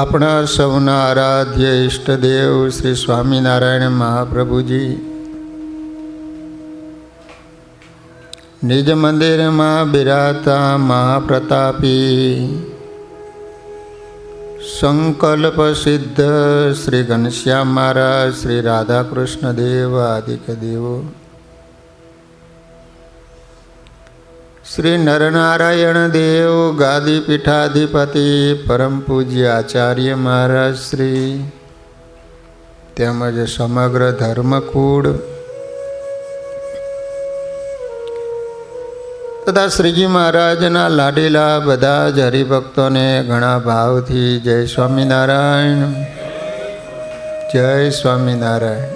આપણા સૌના આરાધ્ય ઈષ્ટદેવ શ્રી સ્વામિનારાયણ મહાપ્રભુજી નિજ મંદિરમાં બિરાજતા મહાપ્રતાપી સંકલ્પ સિદ્ધ શ્રી ઘનશ્યામ મહારાજ, શ્રી રાધાકૃષ્ણ દેવ આદિક દેવો, શ્રી નરનારાયણ દેવ ગાદી પીઠાધિપતિ પરમ પૂજ્ય આચાર્ય મહારાજ શ્રી તેમજ સમગ્ર ધર્મકૂળ તથા શ્રીજી મહારાજના લાડીલા બધા જ હરિભક્તોને ઘણા ભાવથી જય સ્વામિનારાયણ, જય સ્વામિનારાયણ.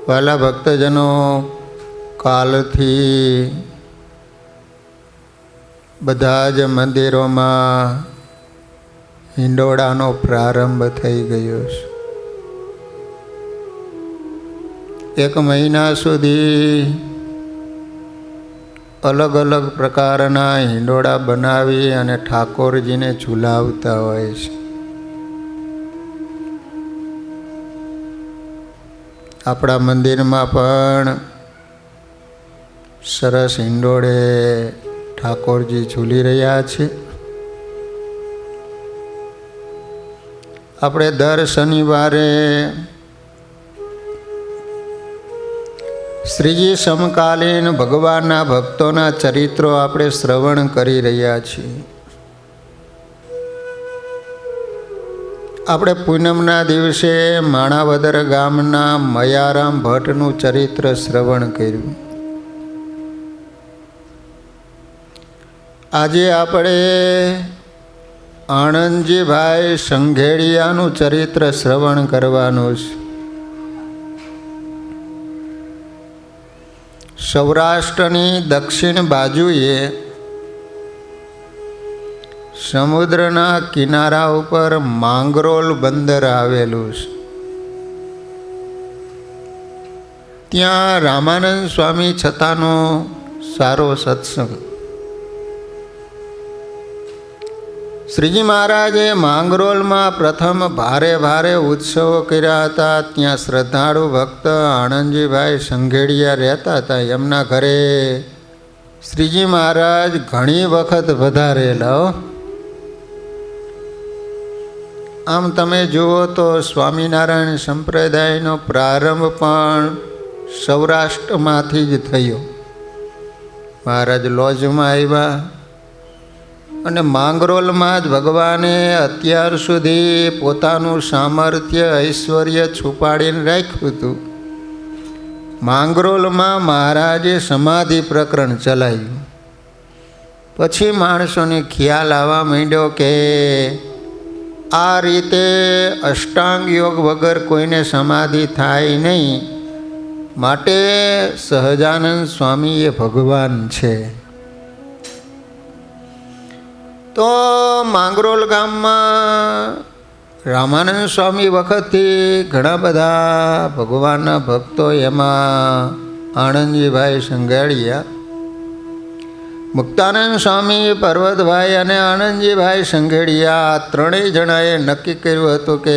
વાલા ભક્તજનો, કાલથી બધા જ મંદિરોમાં હિંડોળાનો પ્રારંભ થઈ ગયો છે. 1 મહિના સુધી અલગ અલગ પ્રકારના હિંડોળા બનાવી અને ઠાકોરજીને ઝુલાવતા હોય છે. આપણા મંદિરમાં પણ સરસ હિંડોળે ઠાકોરજી ઝૂલી રહ્યા છે. આપણે દર શનિવારે શ્રીજી સમકાલીન ભગવાનના ભક્તોના ચરિત્રો આપણે શ્રવણ કરી રહ્યા છીએ. આપણે પૂનમના દિવસે માણાવદર ગામના મયારામ ભટ્ટનું ચરિત્ર શ્રવણ કર્યું. આજે આપણે આણંદજીભાઈ સંઘેડિયાનું ચરિત્ર શ્રવણ કરવાનું છે. સૌરાષ્ટ્રની દક્ષિણ બાજુએ સમુદ્રના કિનારા ઉપર માંગરોળ બંદર આવેલું છે. ત્યાં રામાનંદ સ્વામી છતાંનો સારો સત્સંગ. શ્રીજી મહારાજે માંગરોળમાં પ્રથમ ભારે ઉત્સવો કર્યા હતા. ત્યાં શ્રદ્ધાળુ ભક્ત આણંદજીભાઈ સંઘેડિયા રહેતા હતા. એમના ઘરે શ્રીજી મહારાજ ઘણી વખત વધારેલા. આમ તમે જુઓ તો સ્વામિનારાયણ સંપ્રદાયનો પ્રારંભ પણ સૌરાષ્ટ્રમાંથી જ થયો. મહારાજ લોજમાં આવ્યા અને માંગરોળમાં જ ભગવાને અત્યાર સુધી પોતાનું સામર્થ્ય ઐશ્વર્ય છુપાડીને રાખ્યું હતું. માંગરોળમાં મહારાજે સમાધિ પ્રકરણ ચલાવ્યું. પછી માણસોને ખ્યાલ આવવા માંડ્યો કે આ રીતે અષ્ટાંગ યોગ વગર કોઈને સમાધિ થાય નહીં, માટે સહજાનંદ સ્વામી એ ભગવાન છે. તો માંગરોળ ગામમાં રામાનંદ સ્વામી વખતથી ઘણા બધા ભગવાનના ભક્તો, એમાં આણંદજીભાઈ સંઘેડિયા, મુક્તાનંદ સ્વામી, પર્વતભાઈ અને આણંદજીભાઈ સંઘેડિયા ત્રણેય જણાએ નક્કી કર્યું હતું કે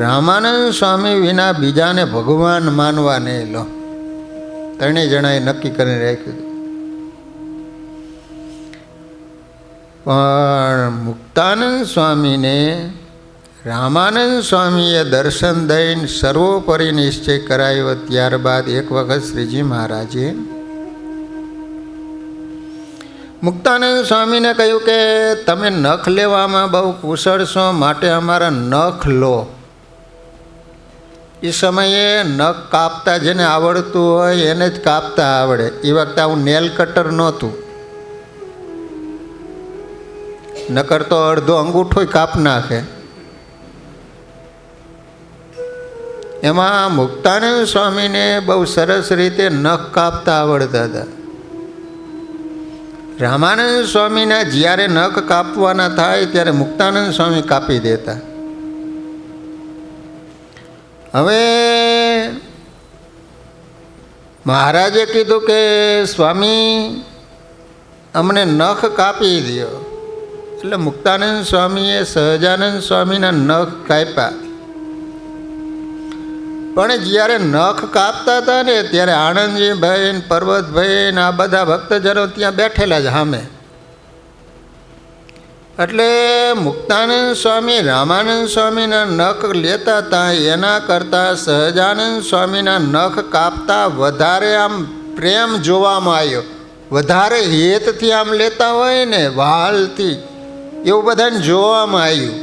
રામાનંદ સ્વામી વિના બીજાને ભગવાન માનવા નહીં લો. ત્રણેય જણાએ નક્કી કરીને રાખ્યું હતું. પણ મુક્તાનંદ સ્વામીને રામાનંદ સ્વામીએ દર્શન દઈને સર્વોપરી નિશ્ચય કરાયો. ત્યારબાદ એક વખત શ્રીજી મહારાજે મુક્તાનંદ સ્વામીને કહ્યું કે તમે નખ લેવામાં બહુ કુશળ છો, માટે અમારા નખ લો. એ સમયે નખ કાપતા જેને આવડતું હોય એને જ કાપતા આવડે. એ વખતે આવું નેલ કટર નહોતું. નકર તો અડધો અંગૂઠો કાપ નાખે. એમાં મુક્તાનંદ સ્વામીને બહુ સરસ રીતે નખ કાપતા આવડતા હતા. રામાનંદ સ્વામીના જ્યારે નખ કાપવાના થાય ત્યારે મુક્તાનંદ સ્વામી કાપી દેતા. હવે મહારાજે કીધું કે સ્વામી અમને નખ કાપી દો. એટલે મુક્તાનંદ સ્વામીએ સહજાનંદ સ્વામીના નખ કાપ્યા. પણ જ્યારે નખ કાપતા હતા ને ત્યારે આનંદજીભાઈ ને પર્વતભાઈ ને આ બધા ભક્તજનો ત્યાં બેઠેલા જ સામે. એટલે મુક્તાનંદ સ્વામી રામાનંદ સ્વામીના નખ લેતા હતા એના કરતાં સહજાનંદ સ્વામીના નખ કાપતા વધારે આમ પ્રેમ જોવામાં આવ્યો. વધારે હેતથી આમ લેતા હોય ને વહાલથી એવું બધાને જોવામાં આવ્યું.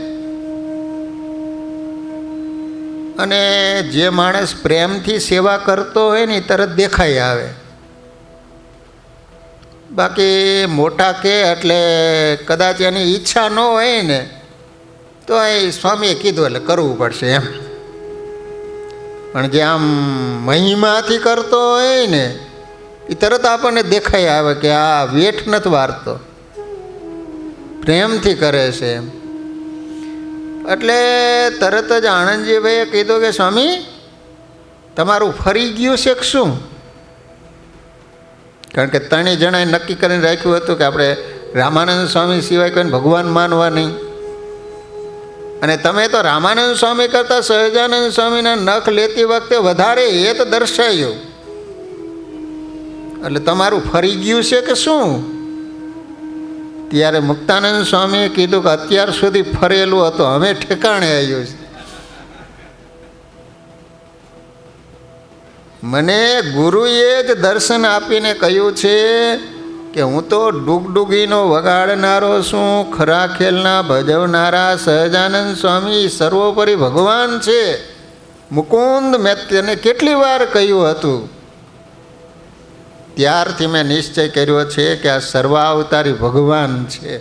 અને જે માણસ પ્રેમથી સેવા કરતો હોય ને તરત દેખાઈ આવે. બાકી મોટા કે એટલે કદાચ એની ઈચ્છા ન હોય ને તો એ સ્વામીએ કીધું એટલે કરવું પડશે એમ. પણ જે આમ મહિમાથી કરતો હોય ને એ તરત આપણને દેખાઈ આવે કે આ વેઠ નથી વારતો, પ્રેમથી કરે છે એમ. એટલે તરત જ આનંદજીભાઈએ કીધું કે સ્વામી તમારું ફરી ગયું છે કે શું? કારણ કે ત્રણેય જણાએ નક્કી કરીને રાખ્યું હતું કે આપણે રામાનંદ સ્વામી સિવાય કોઈને ભગવાન માનવા નહીં. અને તમે તો રામાનંદ સ્વામી કરતાં સહજાનંદ સ્વામીના નખ લેતી વખતે વધારે હેત દર્શાવ્યું. એટલે તમારું ફરી ગયું છે કે શું? ત્યારે મુક્તાનંદ સ્વામીએ કીધું કે અત્યાર સુધી ફરેલું હતું, હવે ઠેકાણે આવ્યું છે. મને ગુરુએ જ દર્શન આપીને કહ્યું છે કે હું તો ડૂગડૂગીનો વગાડનારો છું, ખરા ખેલના ભજવનારા સહજાનંદ સ્વામી સર્વોપરી ભગવાન છે. મુકુંદ મેં તેને કેટલી વાર કહ્યું હતું. ત્યારથી મેં નિશ્ચય કર્યો છે કે આ સર્વાવતારી ભગવાન છે.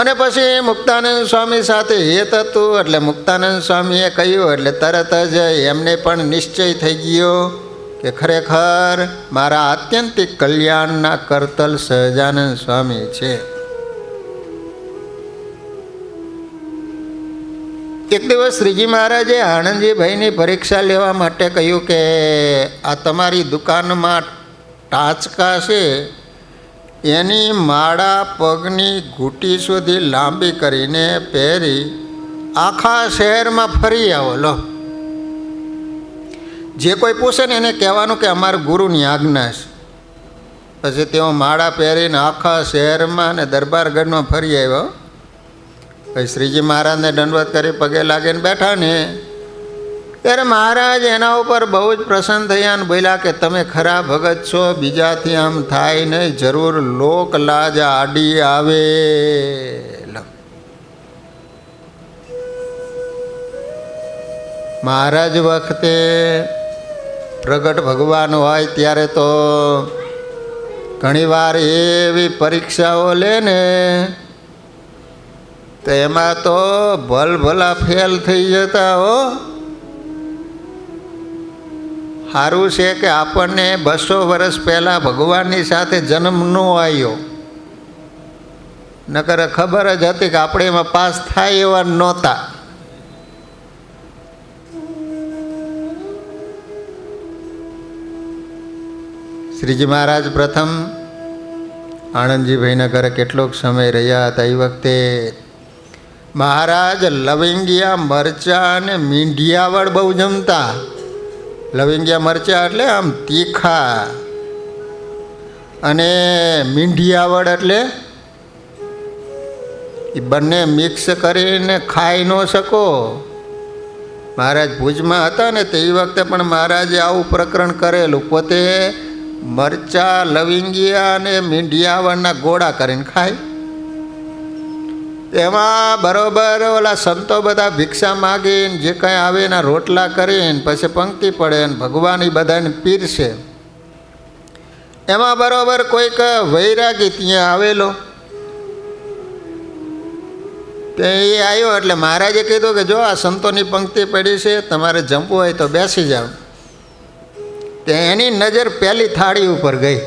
અને પછી મુક્તાનંદ સ્વામી સાથે હેત હતું એટલે મુક્તાનંદ સ્વામીએ કહ્યું એટલે તરત જ એમને પણ નિશ્ચય થઈ ગયો કે ખરેખર મારા આત્યંતિક કલ્યાણના કરતલ સહજાનંદ સ્વામી છે. એક દિવસ શ્રીજી મહારાજે આનંદજીભાઈની પરીક્ષા લેવા માટે કહ્યું કે આ તમારી દુકાનમાં ટાંચકા છે એની માળા પગની ઘૂંટી સુધી લાંબી કરીને પહેરી આખા શહેરમાં ફરી આવો. લો, જે કોઈ પૂછે ને એને કહેવાનું કે અમારા ગુરુની આજ્ઞા છે. પછી તેઓ માળા પહેરીને આખા શહેરમાં અને દરબારગઢમાં ફરી આવ્યો. પછી શ્રીજી મહારાજને દંડવત કરી પગે લાગીને બેઠા ને ત્યારે મહારાજ એના ઉપર બહુ જ પ્રસન્ન થયા અને બોલ્યા કે તમે ખરા ભગત છો, બીજાથી આમ થાય નહીં, જરૂર લોક લાજ આડી આવે. મહારાજ વખતે પ્રગટ ભગવાન હોય ત્યારે તો ઘણીવાર એવી પરીક્ષાઓ લે ને તો એમાં તો ભલભલા ફેલ થઈ જતા હો. સારું છે કે આપણને 200 વર્ષ પહેલાં ભગવાનની સાથે જન્મ ન આવ્યો, નકર ખબર જ હતી કે આપણે એમાં પાસ થાય એવા નહોતા. શ્રીજી મહારાજ પ્રથમ આનંદજીભાઈના ઘરે કેટલોક સમય રહ્યા હતા. એ વખતે મહારાજ લવિંગિયા મરચાં અને મીંઢિયાવળ બહુ જમતા. લવિંગિયા મરચાં એટલે આમ તીખા અને મીંઢિયાવળ એટલે એ બંને મિક્સ કરીને ખાઈ ન શકો. મહારાજ ભુજમાં હતા ને તે વખતે પણ મહારાજે આવું પ્રકરણ કરેલું. પોતે મરચાં લવિંગિયા અને મીંઢિયાવળના ગોળા કરીને ખાય. એમાં બરોબર ઓલા સંતો બધા ભિક્ષા માગીને જે કંઈ આવે એના રોટલા કરીને પછી પંક્તિ પડે ને ભગવાન એ બધાને પીરશે. એમાં બરોબર કોઈક વૈરાગી ત્યાં આવેલો તે એ આવ્યો એટલે મહારાજે કીધું કે જો આ સંતોની પંક્તિ પડી છે, તમારે જમવું હોય તો બેસી જાઓ. તે એની નજર પહેલી થાળી ઉપર ગઈ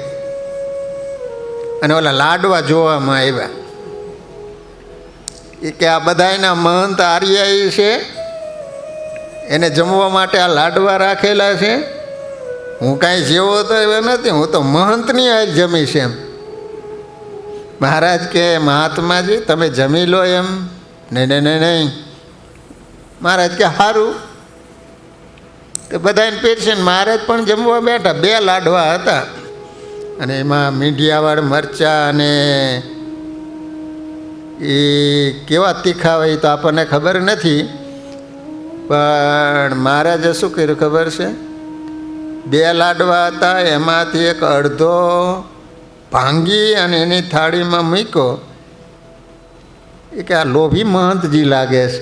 અને ઓલા લાડવા જોવામાં આવ્યા. એ કે આ બધાના મહંત આર્યાઈ છે, એને જમવા માટે આ લાડવા રાખેલા છે. હું કાંઈ જેવો તો એવો નથી, હું તો મહંતની આ જમી છે એમ. મહારાજ કે મહાત્માજી તમે જમી લો એમ. નહીં નહીં નહીં નહીં. મહારાજ કે સારું. તો બધાને પીરસે ને મહારાજ પણ જમવા બેઠા. 2 લાડવા હતા અને એમાં મીંઢિયાવાળ મરચાં અને એ કેવા તીખા હોય એ તો આપણને ખબર નથી, પણ મહારાજે શું કર્યું ખબર છે? 2 લાડવા હતા, એમાંથી એક અડધો ભાંગી અને એની થાળીમાં મૂક્યો. એ કે આ લોભી મહંતજી લાગે છે,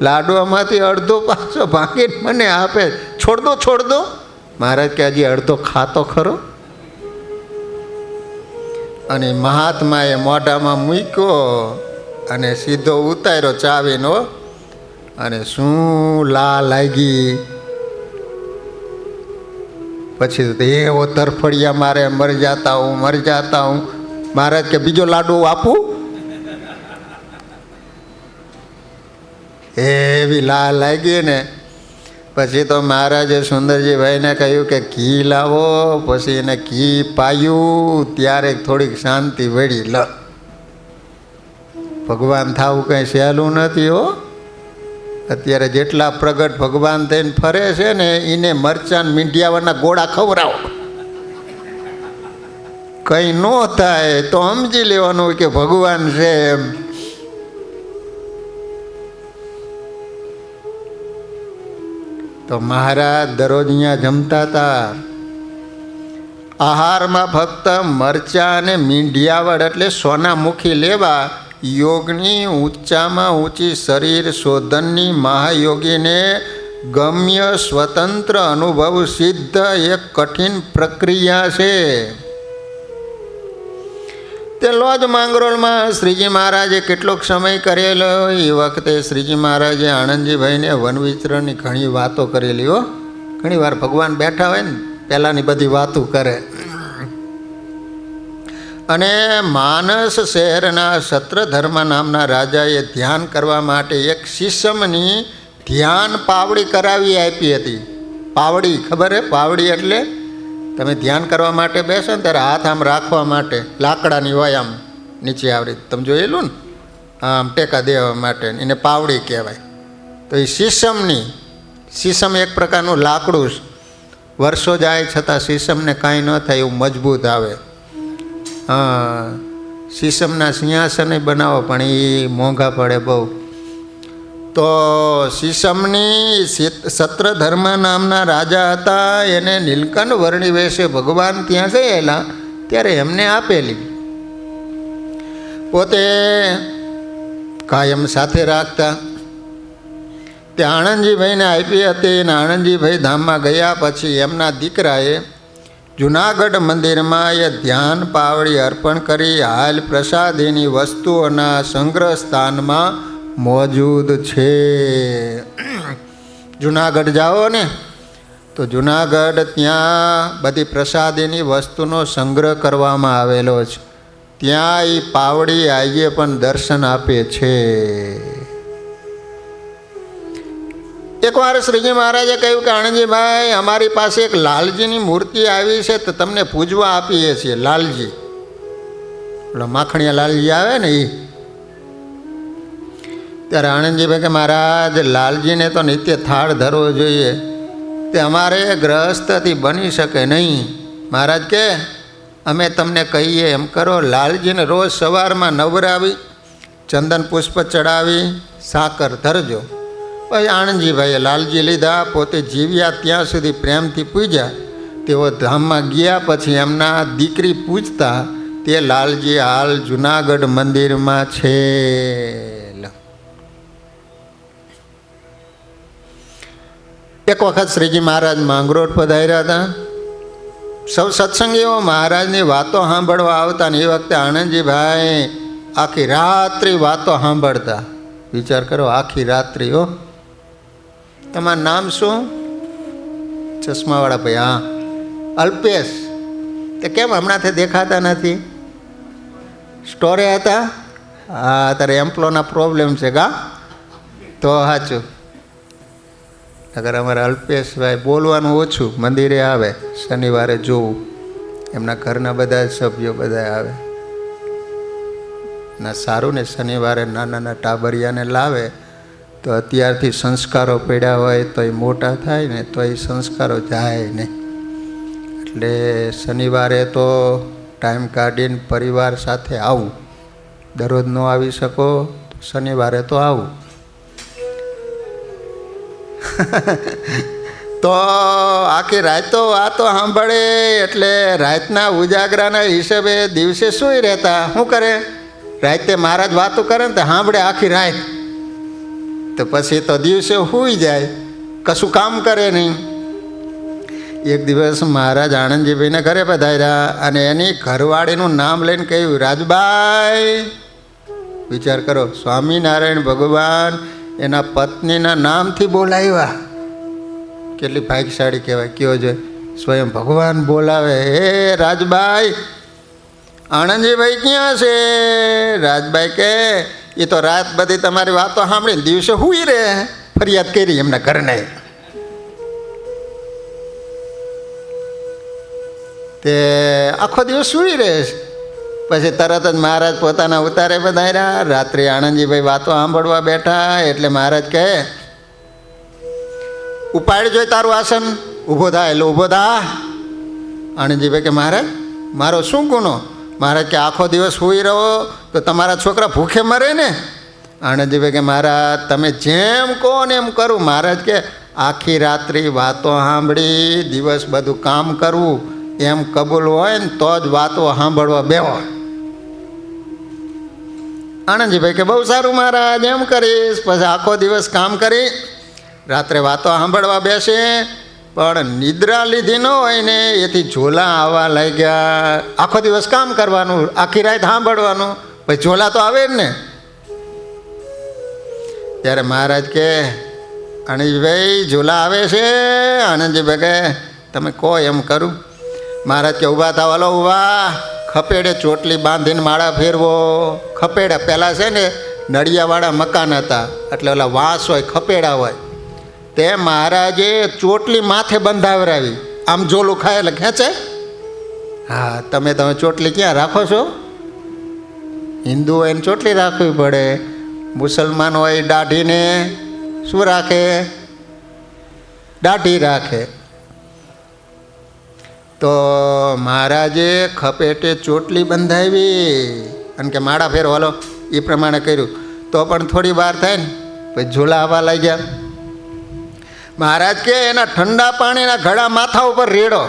લાડવામાંથી અડધો પાછો ભાંગીને મને આપે. છોડ દો. મહારાજ કે હજી અડધો ખાતો ખરો. અને મહાત્માએ મોઢામાં મૂક્યો અને સીધો ઉતાર્યો ચાવીનો. અને શું લાગી. પછી તો એવો તરફડિયા મારે મર જાતા હું. મહારાજ કે બીજો લાડુ આપું? એવી લાગી ને પછી તો મહારાજે સુંદરજીભાઈને કહ્યું કે ઘી લાવો. પછી એને ઘી પાયું, ત્યારે થોડીક શાંતિ વળી. ભગવાન થવું કંઈ સહેલું નથી હો. અત્યારે જેટલા પ્રગટ ભગવાન થઈને ફરે છે ને એને મરચાં મીંઢિયાવાના ગોળા ખવડાવો, કંઈ ન થાય તો સમજી લેવાનું કે ભગવાન છે એમ. તો મહારાજ દરરોજ અહીંયા જમતા હતા. આહારમાં ફક્ત મરચાં અને મીંઢિયાવળ એટલે સોનામુખી લેવા. યોગની ઊંચામાં ઊંચી શરીર શોધનની મહાયોગીને ગમ્ય સ્વતંત્ર અનુભવ સિદ્ધ એક કઠિન પ્રક્રિયા છે. તે લોજ માંગરોળમાં શ્રીજી મહારાજે કેટલોક સમય કરેલો. એ વખતે શ્રીજી મહારાજે આણંદજીભાઈને વનવિચરણની ઘણી વાતો કરેલી હો. ઘણી વાર ભગવાન બેઠા હોય ને પહેલાંની બધી વાતો કરે. અને માનસ શહેરના સત્રધર્મ નામના રાજાએ ધ્યાન કરવા માટે એક શીશમની ધ્યાન પાવડી કરાવી આપી હતી. પાવડી ખબર હે? પાવડી એટલે તમે ધ્યાન કરવા માટે બેસો ને ત્યારે હાથ આમ રાખવા માટે લાકડાની હોય, આમ નીચે આવડી તમે જોયેલું ને, આમ ટેકા દેવા માટે એને પાવડી કહેવાય. તો એ શીશમ એક પ્રકારનું લાકડું, વર્ષો જાય છતાં શીશમને કાંઈ ન થાય એવું મજબૂત આવે. શીશમના સિંહાસને બનાવો પણ એ મોંઘા પડે બહુ. તો શીશમની સત્રધર્મ નામના રાજા હતા, એને નીલકંઠ વર્ણી વેશે ભગવાન ત્યાં ગયેલા ત્યારે એમને આપેલી. પોતે કાયમ સાથે રાખતા. તે આણંદજીભાઈને આપી હતી અને આણંદજીભાઈ ધામમાં ગયા પછી એમના દીકરાએ જુનાગઢ મંદિરમાં એ ધ્યાન પાવડી અર્પણ કરી હાલ પ્રસાદીની વસ્તુઓના સંગ્રહ સ્થાનમાં મોજૂદ છે. જુનાગઢ જાઓ ને તો જુનાગઢ ત્યાં બધી પ્રસાદીની વસ્તુનો સંગ્રહ કરવામાં આવેલો છે. ત્યાં એ પાવડી આજે પણ દર્શન આપે છે. એકવાર શ્રીજી મહારાજે કહ્યું કે આણંદજીભાઈ અમારી પાસે એક લાલજીની મૂર્તિ આવી છે તો તમને પૂજવા આપીએ છીએ. લાલજી એટલે માખણીયા લાલજી આવે ને એ. ત્યારે આણંદજીભાઈ કે મહારાજ લાલજીને તો નિત્ય થાળ ધરવો જોઈએ, તે અમારે ગ્રહસ્થથી બની શકે નહીં. મહારાજ કે અમે તમને કહીએ એમ કરો, લાલજીને રોજ સવારમાં નવરાવી ચંદન પુષ્પ ચડાવી સાકર ધરજો. પછી આણંદજીભાઈએ લાલજી લીધા, પોતે જીવ્યા ત્યાં સુધી પ્રેમથી પૂજ્યા. તેઓ ધામમાં ગયા પછી એમના દીકરી પૂજતા તે લાલજી હાલ જુનાગઢ મંદિરમાં છે. એક વખત શ્રીજી મહારાજ માંગરોળ પધાર્યા હતા. સૌ સત્સંગીઓ મહારાજની વાતો સાંભળવા આવતા ને એ વખતે આણંદજીભાઈ આખી રાત્રિ વાતો સાંભળતા. વિચાર કરો, આખી રાત્રિ હો. તમારું નામ શું? ચશ્માવાળા ભાઈ. હા, અલ્પેશ. તે કેમ હમણાંથી દેખાતા નથી? સ્ટોરે હતા? હા, તારે એમ્પ્લોના પ્રોબ્લેમ છે ગા? તો સાચું. અગર અમારા અલ્પેશભાઈ બોલવાનું ઓછું, મંદિરે આવે, શનિવારે જોવું, એમના ઘરના બધા સભ્યો બધા આવે. ના સારું ને શનિવારે નાના ટાબરિયાને લાવે તો અત્યારથી સંસ્કારો પડ્યા હોય તો એ મોટા થાય ને તો એ સંસ્કારો જાય ને. એટલે શનિવારે તો ટાઈમ કાઢીને પરિવાર સાથે આવું. દરરોજ ન આવી શકો તો શનિવારે તો આવું. તો આખી રાત તો વાતો સાંભળે એટલે રાતના ઉજાગરાના હિસાબે દિવસે સૂઈ રહેતા. શું કરે? રાતે મહારાજ વાતો કરે ને તો સાંભળે આખી રાત. તો પછી તો દિવસે સૂઈ જાય, કશું કામ કરે નહીં. એક દિવસ મહારાજ આનંદજીભાઈને ઘરે પધાર્યા અને એની ઘરવાળીનું નામ લઈને કહ્યું, રાજબાઈ. વિચાર કરો, સ્વામિનારાયણ ભગવાન એના પત્નીના નામથી બોલાવ્યા. કેટલી ભાગ્યશાળી કહેવાય. કયો છે સ્વયં ભગવાન બોલાવે, હે રાજબાઈ. આનંદજીભાઈ ક્યાં છે? રાજબાઈ કહે, એ તો રાત બધી તમારી વાતો સાંભળીને દિવસે હુઈ રહે. ફરિયાદ કરી એમના ઘરને. તે આખો દિવસ સૂઈ રહે છે. પછી તરત જ મહારાજ પોતાના ઉતારે પધાર્યા. રાત્રે આનંદજીભાઈ વાતો સાંભળવા બેઠા એટલે મહારાજ કહે, ઉપાડી જોઈ તારું આસન. ઊભો થા. એટલે ઊભો થા. આનંદજીભાઈ કે મહારાજ મારો શું ગુનો? મહારાજ કે આખો દિવસ સૂઈ રહો તો તમારા છોકરા ભૂખે મરે ને. આનંદજીભાઈ કે મહારાજ તમે જેમ કહો ને એમ કરું. મહારાજ કે આખી રાત્રિ વાતો સાંભળી દિવસ બધું કામ કરવું એમ કબૂલ હોય ને તો જ વાતો સાંભળવા બેહો. આનંદજીભાઈ કે બહુ સારું મહારાજ, એમ કરીશ. પછી આખો દિવસ કામ કરી રાત્રે વાતો સાંભળવા બેસે. પણ નિદ્રા લીધી ન હોય ને એથી ઝોલા આવવા લાગ્યા. આખો દિવસ કામ કરવાનું, આખી રાત સાંભળવાનું, પછી ઝોલા તો આવે જ ને. ત્યારે મહારાજ કે આનંદજીભાઈ ઝોલા આવે છે. આનંદજીભાઈ કે તમે કહો એમ કરું. મહારાજ કે ઊભા થાવ. હાલો ઊભા. ખપેડે ચોટલી બાંધીને માળા ફેરવો. ખપેડા પહેલાં છે ને નળિયાવાળા મકાન હતા એટલે ઓલા વાંસ હોય, ખપેડા હોય. તે મહારાજે ચોટલી માથે બંધાવરાવી. આમ ઝોલું ખાય એટલે ખેંચે. હા, તમે ચોટલી ક્યાં રાખો છો? હિન્દુ હોય ને ચોટલી રાખવી પડે. મુસલમાન હોય દાઢીને શું રાખે? દાઢી રાખે. તો મહારાજે ખપેટે ચોટલી બંધાવી અને કે માળા ફેરવો. હાલો. એ પ્રમાણે કર્યું. તો પણ થોડી વાર થાય ને પછી ઝોલા આવવા લાગ્યા. મહારાજ કે એના ઠંડા પાણીના ઘડા માથા ઉપર રેડો.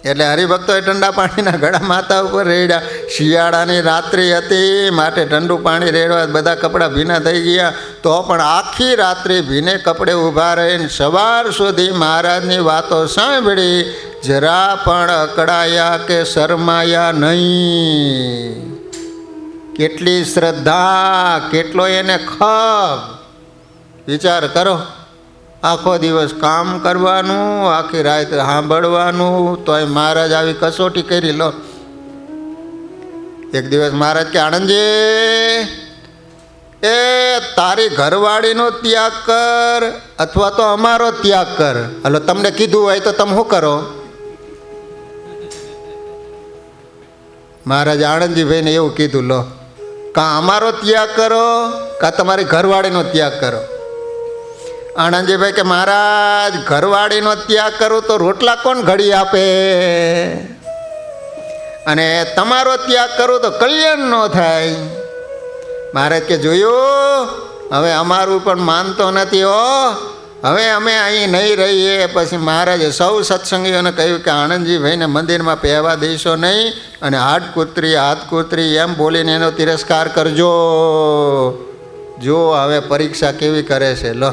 એટલે હરિભક્તોએ ઠંડા પાણીના ઘડા માથા ઉપર રેડ્યા. શિયાળાની રાત્રિ હતી માટે ઠંડુ પાણી રેડવા બધા કપડાં ભીના થઈ ગયા. તો પણ આખી રાત્રિ ભીને કપડે ઊભા રહીને સવાર સુધી મહારાજની વાતો સાંભળી. જરા પણ અકળાયા કે શરમાયા નહીં. કેટલી શ્રદ્ધા, કેટલો એને ખપ. વિચાર કરો, આખો દિવસ કામ કરવાનું, આખી રાત સાંભળવાનું, તોય મહારાજ આવી કસોટી કરી લો. એક દિવસ મહારાજ કે આનંદજી, એ તારી ઘરવાળીનો ત્યાગ કર અથવા તો અમારો ત્યાગ કર. હાલો, તમને કીધું હોય તો તમે શું કરો? મહારાજ આનંદજીભાઈને એવું કીધું, લો કાં અમારો ત્યાગ કરો કાં તમારી ઘરવાળીનો ત્યાગ કરો. આનંદજીભાઈ કે મહારાજ ઘરવાળીનો ત્યાગ કરું તો રોટલા કોણ ઘડી આપે? અને તમારો ત્યાગ કરું તો કલ્યાણ ન થાય. મહારાજ કે જોયું, હવે અમારું પણ માનતો નથી હો. હવે અમે અહીં નહીં રહીએ. પછી મહારાજે સૌ સત્સંગીઓને કહ્યું કે આનંદજીભાઈને મંદિરમાં પહેવા દઈશો નહીં અને હાથ કૂતરી એમ બોલીને એનો તિરસ્કાર કરજો. જો હવે પરીક્ષા કેવી કરે છે. લો,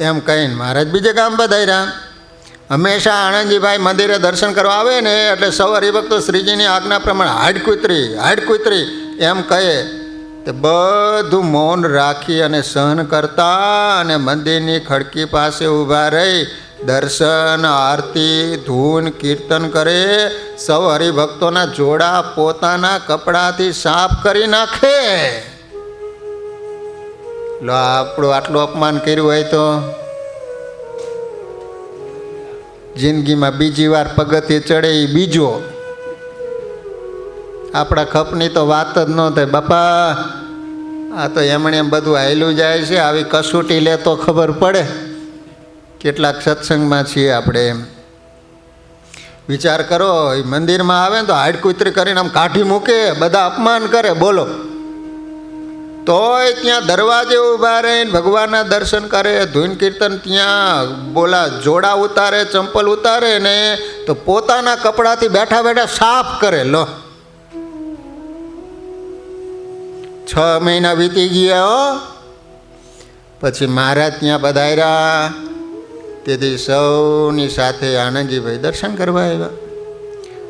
એમ કહીને મહારાજ બીજે ગામ પધાર્યા. હંમેશા આનંદજીભાઈ મંદિરે દર્શન કરવા આવે ને એટલે સૌ હરિભક્તો શ્રીજીની આજ્ઞા પ્રમાણે હાડ કૂતરી એમ કહે. તે બધું મૌન રાખી અને સહન કરતા અને મંદિરની ખડકી પાસે ઊભા રહી દર્શન, આરતી, ધૂન, કીર્તન કરે. સૌ હરિભક્તોના જોડા પોતાના કપડાથી સાફ કરી નાખે. લો, આપણું આટલું અપમાન કર્યું હોય તો જિંદગીમાં બીજી વાર પગથિયે ચડે એ બીજો. આપણા ખપની તો વાત જ ન થાય. બાપા આ તો એમણે એમ બધું હાયલું જાય છે. આવી કસોટી લે તો ખબર પડે. કેટલાક સત્સંગમાં છીએ આપણે. એમ વિચાર કરો, એ મંદિરમાં આવે ને તો હાડકુતરી કરીને આમ કાઢી મૂકે, બધા અપમાન કરે, બોલો. તોય ત્યાં દરવાજે ઊભા રહીને ભગવાનના દર્શન કરે, ધૂન કીર્તન, ત્યાં બોલા જોડા ઉતારે, ચંપલ ઉતારે ને તો પોતાના કપડાથી બેઠા બેઠા સાફ કરે. લો 6 મહિના વીતી ગયા હો. પછી મહારાજ ત્યાં પધાર્યા. તેથી સૌની સાથે આનંદજીભાઈ દર્શન કરવા આવ્યા.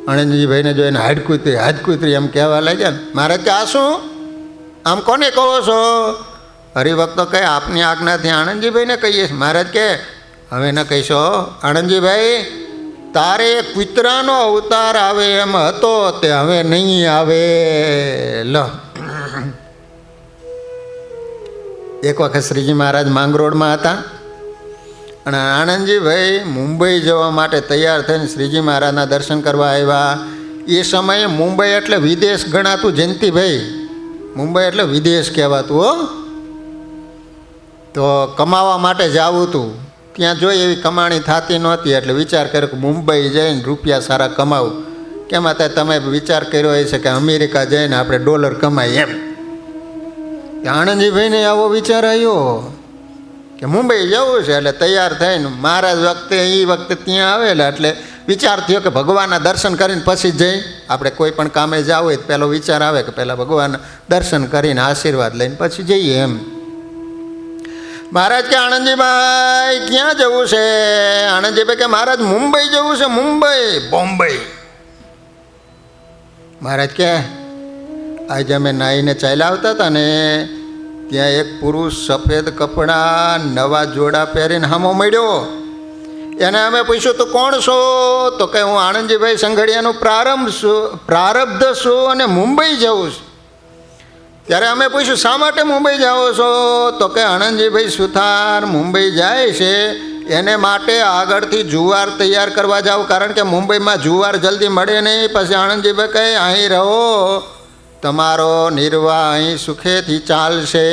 આનંદજીભાઈને જોઈને હાડકુતરી એમ કહેવા લાગ્યા ને. મહારાજ કે આ શું? આમ કોને કહો છો? હરિભક્તો કહે આપની આજ્ઞાથી આનંદજીભાઈને કહીએ. મહારાજ કે હવે ન કહીશો આનંદજીભાઈ, તારે કૂતરાનો અવતાર આવે એમ હતો તે હવે નહીં આવે. લો એક વખત શ્રીજી મહારાજ માંગરોળમાં હતા અને આનંદજીભાઈ મુંબઈ જવા માટે તૈયાર થઈને શ્રીજી મહારાજના દર્શન કરવા આવ્યા. એ સમયે મુંબઈ એટલે વિદેશ ગણાતું. જયંતિભાઈ, મુંબઈ એટલે વિદેશ કહેવાતું હો. તો કમાવા માટે જવું હતું. ત્યાં જોઈ એવી કમાણી થતી નહોતી એટલે વિચાર કર્યો કે મુંબઈ જઈને રૂપિયા સારા કમાવું. કેમ અત્યારે તમે વિચાર કર્યો હશે કે અમેરિકા જઈને આપણે ડોલર કમાઈએ એમ. આનંદજીભાઈને આવો વિચાર આવ્યો કે મુંબઈ જવું છે. એટલે તૈયાર થઈને મહારાજ વખતે એ વખતે ત્યાં આવેલા એટલે વિચાર થયો કે ભગવાનના દર્શન કરીને પછી જઈ. આપણે કોઈ પણ કામે જવું હોય તો પહેલો વિચાર આવે કે પહેલાં ભગવાનના દર્શન કરીને આશીર્વાદ લઈને પછી જઈએ એમ. મહારાજ કે આનંદજીભાઈ ક્યાં જવું છે? આનંદજીભાઈ કે મહારાજ મુંબઈ જવું છે. મુંબઈ, બોમ્બઈ. મહારાજ કે આજે અમે નાહીને ચાલ્યા આવતા હતા ને ત્યાં એક પુરુષ સફેદ કપડાં નવા જોડા પહેરીને હામો મળ્યો. એને અમે પૂછ્યું તો કોણ છો? તો કે હું આનંદજીભાઈ સંઘડિયાનું પ્રારબ્ધ છું અને મુંબઈ જવું છું. ત્યારે અમે પૂછ્યું શા માટે મુંબઈ જાઓ છો? તો કે આનંદજીભાઈ સુથાર મુંબઈ જાય છે એને માટે આગળથી જુવાર તૈયાર કરવા જાવ, કારણ કે મુંબઈમાં જુવાર જલ્દી મળે નહીં. પછી આનંદજીભાઈ કહે અહીં રહો, તમારો નિર્વાહ અહીં સુખેથી ચાલશે.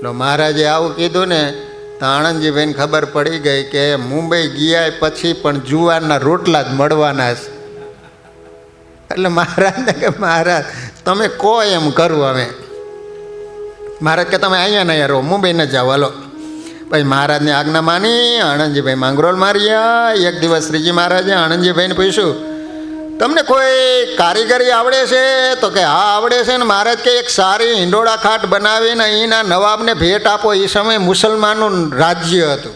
લો મહારાજે આવું કીધું ને તો આનંદજીભાઈને ખબર પડી ગઈ કે મુંબઈ ગયા પછી પણ જુવારના રોટલા જ મળવાના છે. એટલે મહારાજને કે મહારાજ તમે કહો એમ કરું. હવે મહારાજ કે તમે અહીંયા નહીં રહો, મુંબઈ ન જાઓ. હાલો પછી મહારાજની આજ્ઞા માની આનંદજીભાઈ માંગરોળ માર્યા. એક દિવસ શ્રીજી મહારાજે આનંદજીભાઈને પૂછ્યું તમને કોઈ કારીગરી આવડે છે? તો કે હા આવડે છે ને. મહારાજ કે એક સારી હિંડોળા ખાટ બનાવીને અહીંના નવાબને ભેટ આપો. એ સમયે મુસલમાનનું રાજ્ય હતું.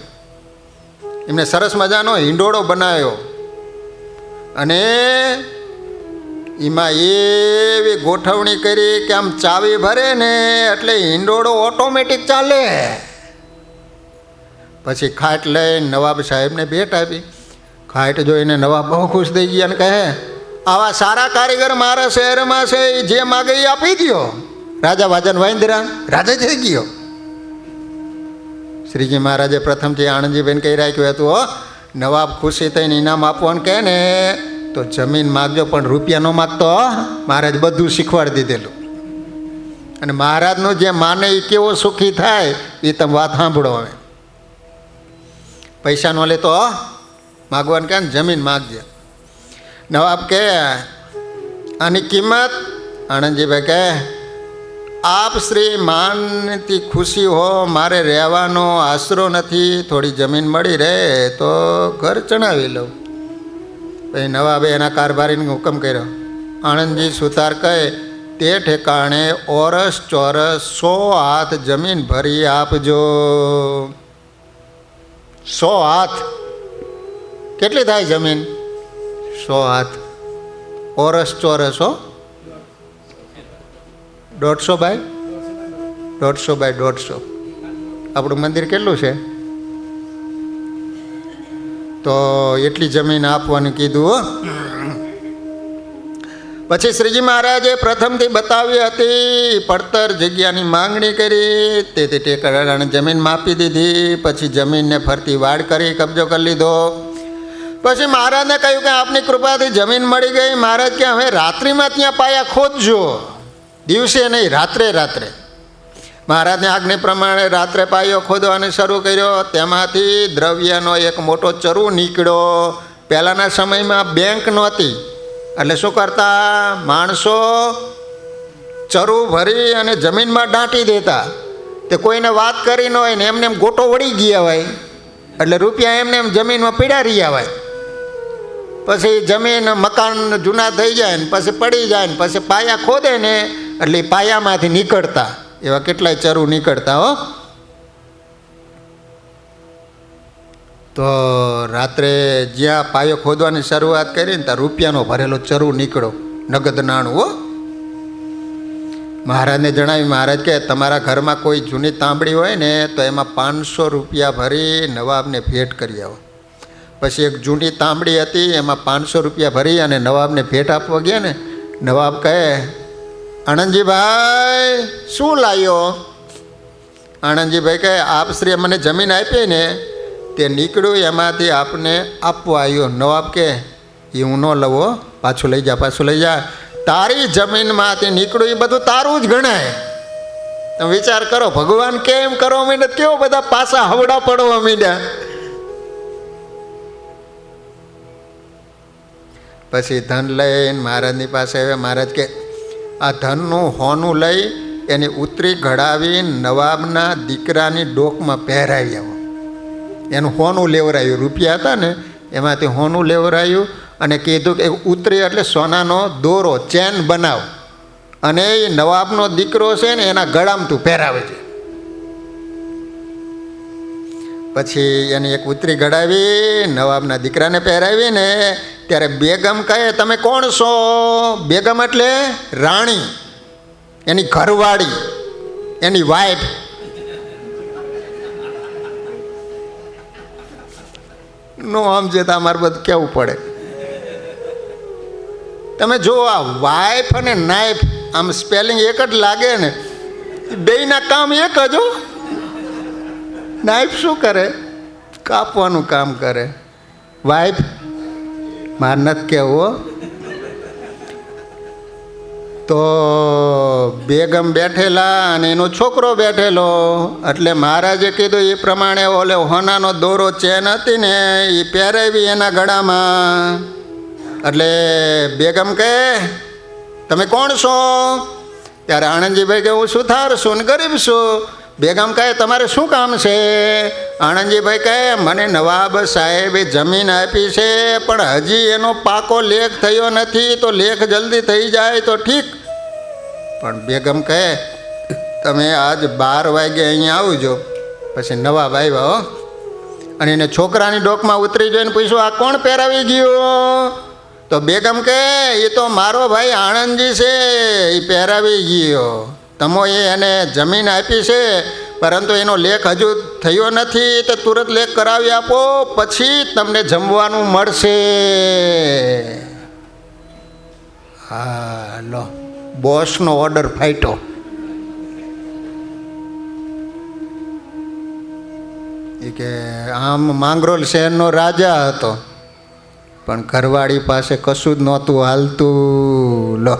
એમને સરસ મજાનો હિંડોળો બનાવ્યો અને એમાં એવી ગોઠવણી કરી કે આમ ચાવી ભરે ને એટલે હિંડોળો ઓટોમેટિક ચાલે. પછી ખાટ લઈને નવાબ સાહેબને ભેટ આપી. ખાટ જોઈને નવાબ બહુ ખુશ થઈ ગયા અને કહે આવા સારા કારીગર મારા શહેરમાં છે, જે માગે એ આપી દો. રાજા વાજન વાંદરા રાજા થઈ ગયો. શ્રીજી મહારાજે પ્રથમથી આનંદજીભાઈને કહી રાખ્યું હતું હો, નવાબ ખુશી થઈને ઇનામ આપવાનું કહે ને તો જમીન માગજો પણ રૂપિયા ન માગતો. મહારાજ બધું શીખવાડી દીધેલું. અને મહારાજનું જે માને એ કેવો સુખી થાય એ તમે વાત સાંભળો. હવે પૈસા ન લેતો માગવાનું કહે ને જમીન માગજે. નવાબ કહે આની કિંમત? આનંદજીભાઈ કહે આપ શ્રી માનથી ખુશી હો, મારે રહેવાનો આશરો નથી, થોડી જમીન મળી રહે તો ઘર ચણાવી લઉં. પછી નવાબે એના કારભારીને હુકમ કર્યો. આણંદજી સુતાર કહે તે ઠેકાણે ઓરસ ચોરસ 100 હાથ જમીન ભરી આપજો. 100 હાથ કેટલી થાય જમીન? 100 હાથ ઓરસ ચોરસ હો. 150 બાય 150. આપણું મંદિર કેટલું છે? તો એટલી જમીન આપવાનું કીધું. પછી શ્રીજી મહારાજે પ્રથમથી બતાવી હતી, પડતર જગ્યાની માંગણી કરી, તેથી ટેકરાને જમીન માપી દીધી. પછી જમીનને ફરતી વાડ કરી કબજો કરી લીધો. પછી મહારાજને કહ્યું કે આપની કૃપાથી જમીન મળી ગઈ. મહારાજ કે હવે રાત્રિમાં ત્યાં પાયા ખોદજો, દિવસે નહીં, રાત્રે રાત્રે. મહારાજની આજ્ઞા પ્રમાણે રાત્રે પાયો ખોદવાનો શરૂ કર્યો. તેમાંથી દ્રવ્યનો એક મોટો ચરુ નીકળ્યો. પહેલાંના સમયમાં બેંક નહોતી, એટલે શું કરતા, માણસો ચરુ ભરી અને જમીનમાં દાટી દેતા. તે કોઈને વાત કરી ન હોય ને એમને એમ ગોટો વળી ગયા હોય, એટલે રૂપિયા એમને એમ જમીનમાં પીડા રહ્યા હોય. પછી જમીન મકાન જૂના થઈ જાય ને પછી પડી જાય ને પછી પાયા ખોદે ને એટલે પાયામાંથી નીકળતા એવા કેટલાય ચરુ નીકળતા હો. તો રાત્રે જ્યાં પાયો ખોદવાની શરૂઆત કરી ને ત્યાં રૂપિયાનો ભરેલો ચરુ નીકળો, નગદ નાણું હો. મહારાજને જણાવ્યું, મહારાજ કે તમારા ઘરમાં કોઈ જૂની તાંબડી હોય ને તો એમાં 500 રૂપિયા ભરી નવાબને ભેટ કરી આવો. પછી એક જૂની તાંબડી હતી, એમાં 500 રૂપિયા ભરી અને નવાબને ભેટ આપવા ગયા ને, નવાબ કહે, આણંદજીભાઈ શું લાવ્યો? આણંદજીભાઈ કહે, આપ શ્રીએ મને જમીન આપી ને તે નીકળ્યું એમાંથી આપને આપવા આવ્યો. નવાબ કે એ હું ન લવો, પાછું લઈ જા, પાછું લઈ જા. તારી જમીનમાંથી નીકળ્યું એ બધું તારું જ ગણાય. તમે વિચાર કરો, ભગવાન કેમ કરવા માંડ્યા, કેવો બધા પાછા હવડા પડવા માંડ્યા. પછી ધન લઈને મહારાજની પાસે આવ્યા. મહારાજ કે આ ધનનું હોનું લઈ એની ઉતરી ઘડાવી નવાબના દીકરાની ડોકમાં પહેરાવી આવો. એનું હોનું લેવરાયું, રૂપિયા હતા ને એમાંથી હોનું લેવરાયું અને કીધું કે ઉતરી એટલે સોનાનો દોરો, ચેન બનાવ અને એ નવાબનો દીકરો છે ને એના ગળામાં તું પહેરાવે છે. પછી એની એક ઉતરી ઘડાવી નવાબના દીકરાને પહેરાવી ને ત્યારે બેગમ કહે, તમે કોણ છો? બેગમ એટલે રાણી, એની ઘરવાળી, એની વાઈફ. નો સમજે તો અમારે બધું કહેવું પડે. તમે જો આ વાઈફ અને નાઈફ આમ સ્પેલિંગ એક જ લાગે ને, બેયના કામ એક જ હો. નાઈફ શું કરે? કાપવાનું કામ કરે. વાઈફ મારે નથી કહેવું. તો બેગમ બેઠેલા અને એનો છોકરો બેઠેલો, એટલે મહારાજે કીધું એ પ્રમાણે ઓલે હોનાનો દોરો ચેન હતી ને એ પહેરાવી એના ગળામાં. એટલે બેગમ કહે, તમે કોણ છો? ત્યારે આણંદજીભાઈ કે હું સુથાર છું ને ગરીબ છું. બેગમ કહે, તમારે શું કામ છે? આણંદજીભાઈ કહે, મને નવાબ સાહેબે જમીન આપી છે પણ હજી એનો પાકો લેખ થયો નથી, તો લેખ જલ્દી થઈ જાય તો ઠીક. પણ બેગમ કહે, તમે આજ 12 વાગે અહીંયા આવજો. પછી નવાબ આવ્યા હો, અને એને છોકરાની ડોકમાં ઉતરી જોઈને પૂછ્યું, આ કોણ પહેરાવી ગયું? તો બેગમ કહે, એ તો મારો ભાઈ આણંદજી છે, એ પહેરાવી ગયો. તમોએ એને જમીન આપી છે પરંતુ એનો લેખ હજુ થયો નથી, તો તુરંત લેખ કરાવી આપો, પછી તમને જમવાનું મળશે. હા લો, બોસનો ઓર્ડર ફાટ્યો. એ કે આમ માંગરોળ શહેરનો રાજા હતો પણ ઘરવાળી પાસે કશું જ નહોતું હાલતું. લો,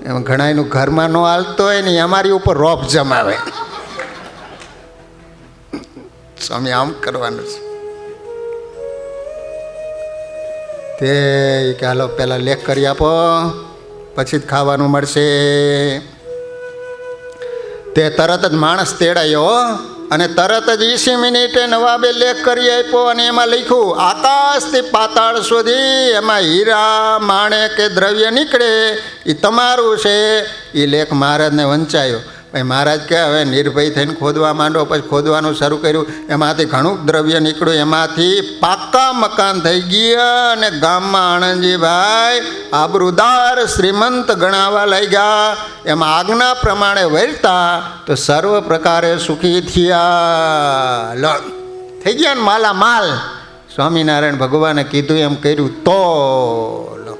એમાં ઘણાયનું ઘરમાં ન હાલતો હોય ને અમારી ઉપર રોપ જમાવે. સ્વામી આમ કરવાનું છે તે કે હાલો પહેલાં લેખ કરી આપો પછી જ ખાવાનું મળશે. તે તરત જ માણસ તેડાયો અને તરત જ 20 મિનિટે નવાબે લેખ કરી આપ્યો અને એમાં લખ્યું, આકાશથી પાતાળ સુધી એમાં હીરા માણેક કે દ્રવ્ય નીકળે એ તમારું છે. એ લેખ મહારાજને વંચાયો. ભાઈ મહારાજ કે હવે નિર્ભય થઈને ખોદવા માંડો. પછી ખોદવાનું શરૂ કર્યું. એમાંથી ઘણું દ્રવ્ય નીકળ્યું. એમાંથી પાક્કા મકાન થઈ ગયા અને ગામમાં આણંદજીભાઈ આબરૂદાર શ્રીમંત ગણાવા લાગ્યા. એમાં આજ્ઞા પ્રમાણે વર્તા તો સર્વ પ્રકારે સુખી થયા. લો, થઈ ગયા ને માલા માલ. સ્વામિનારાયણ ભગવાને કીધું એમ કર્યું. તો લો,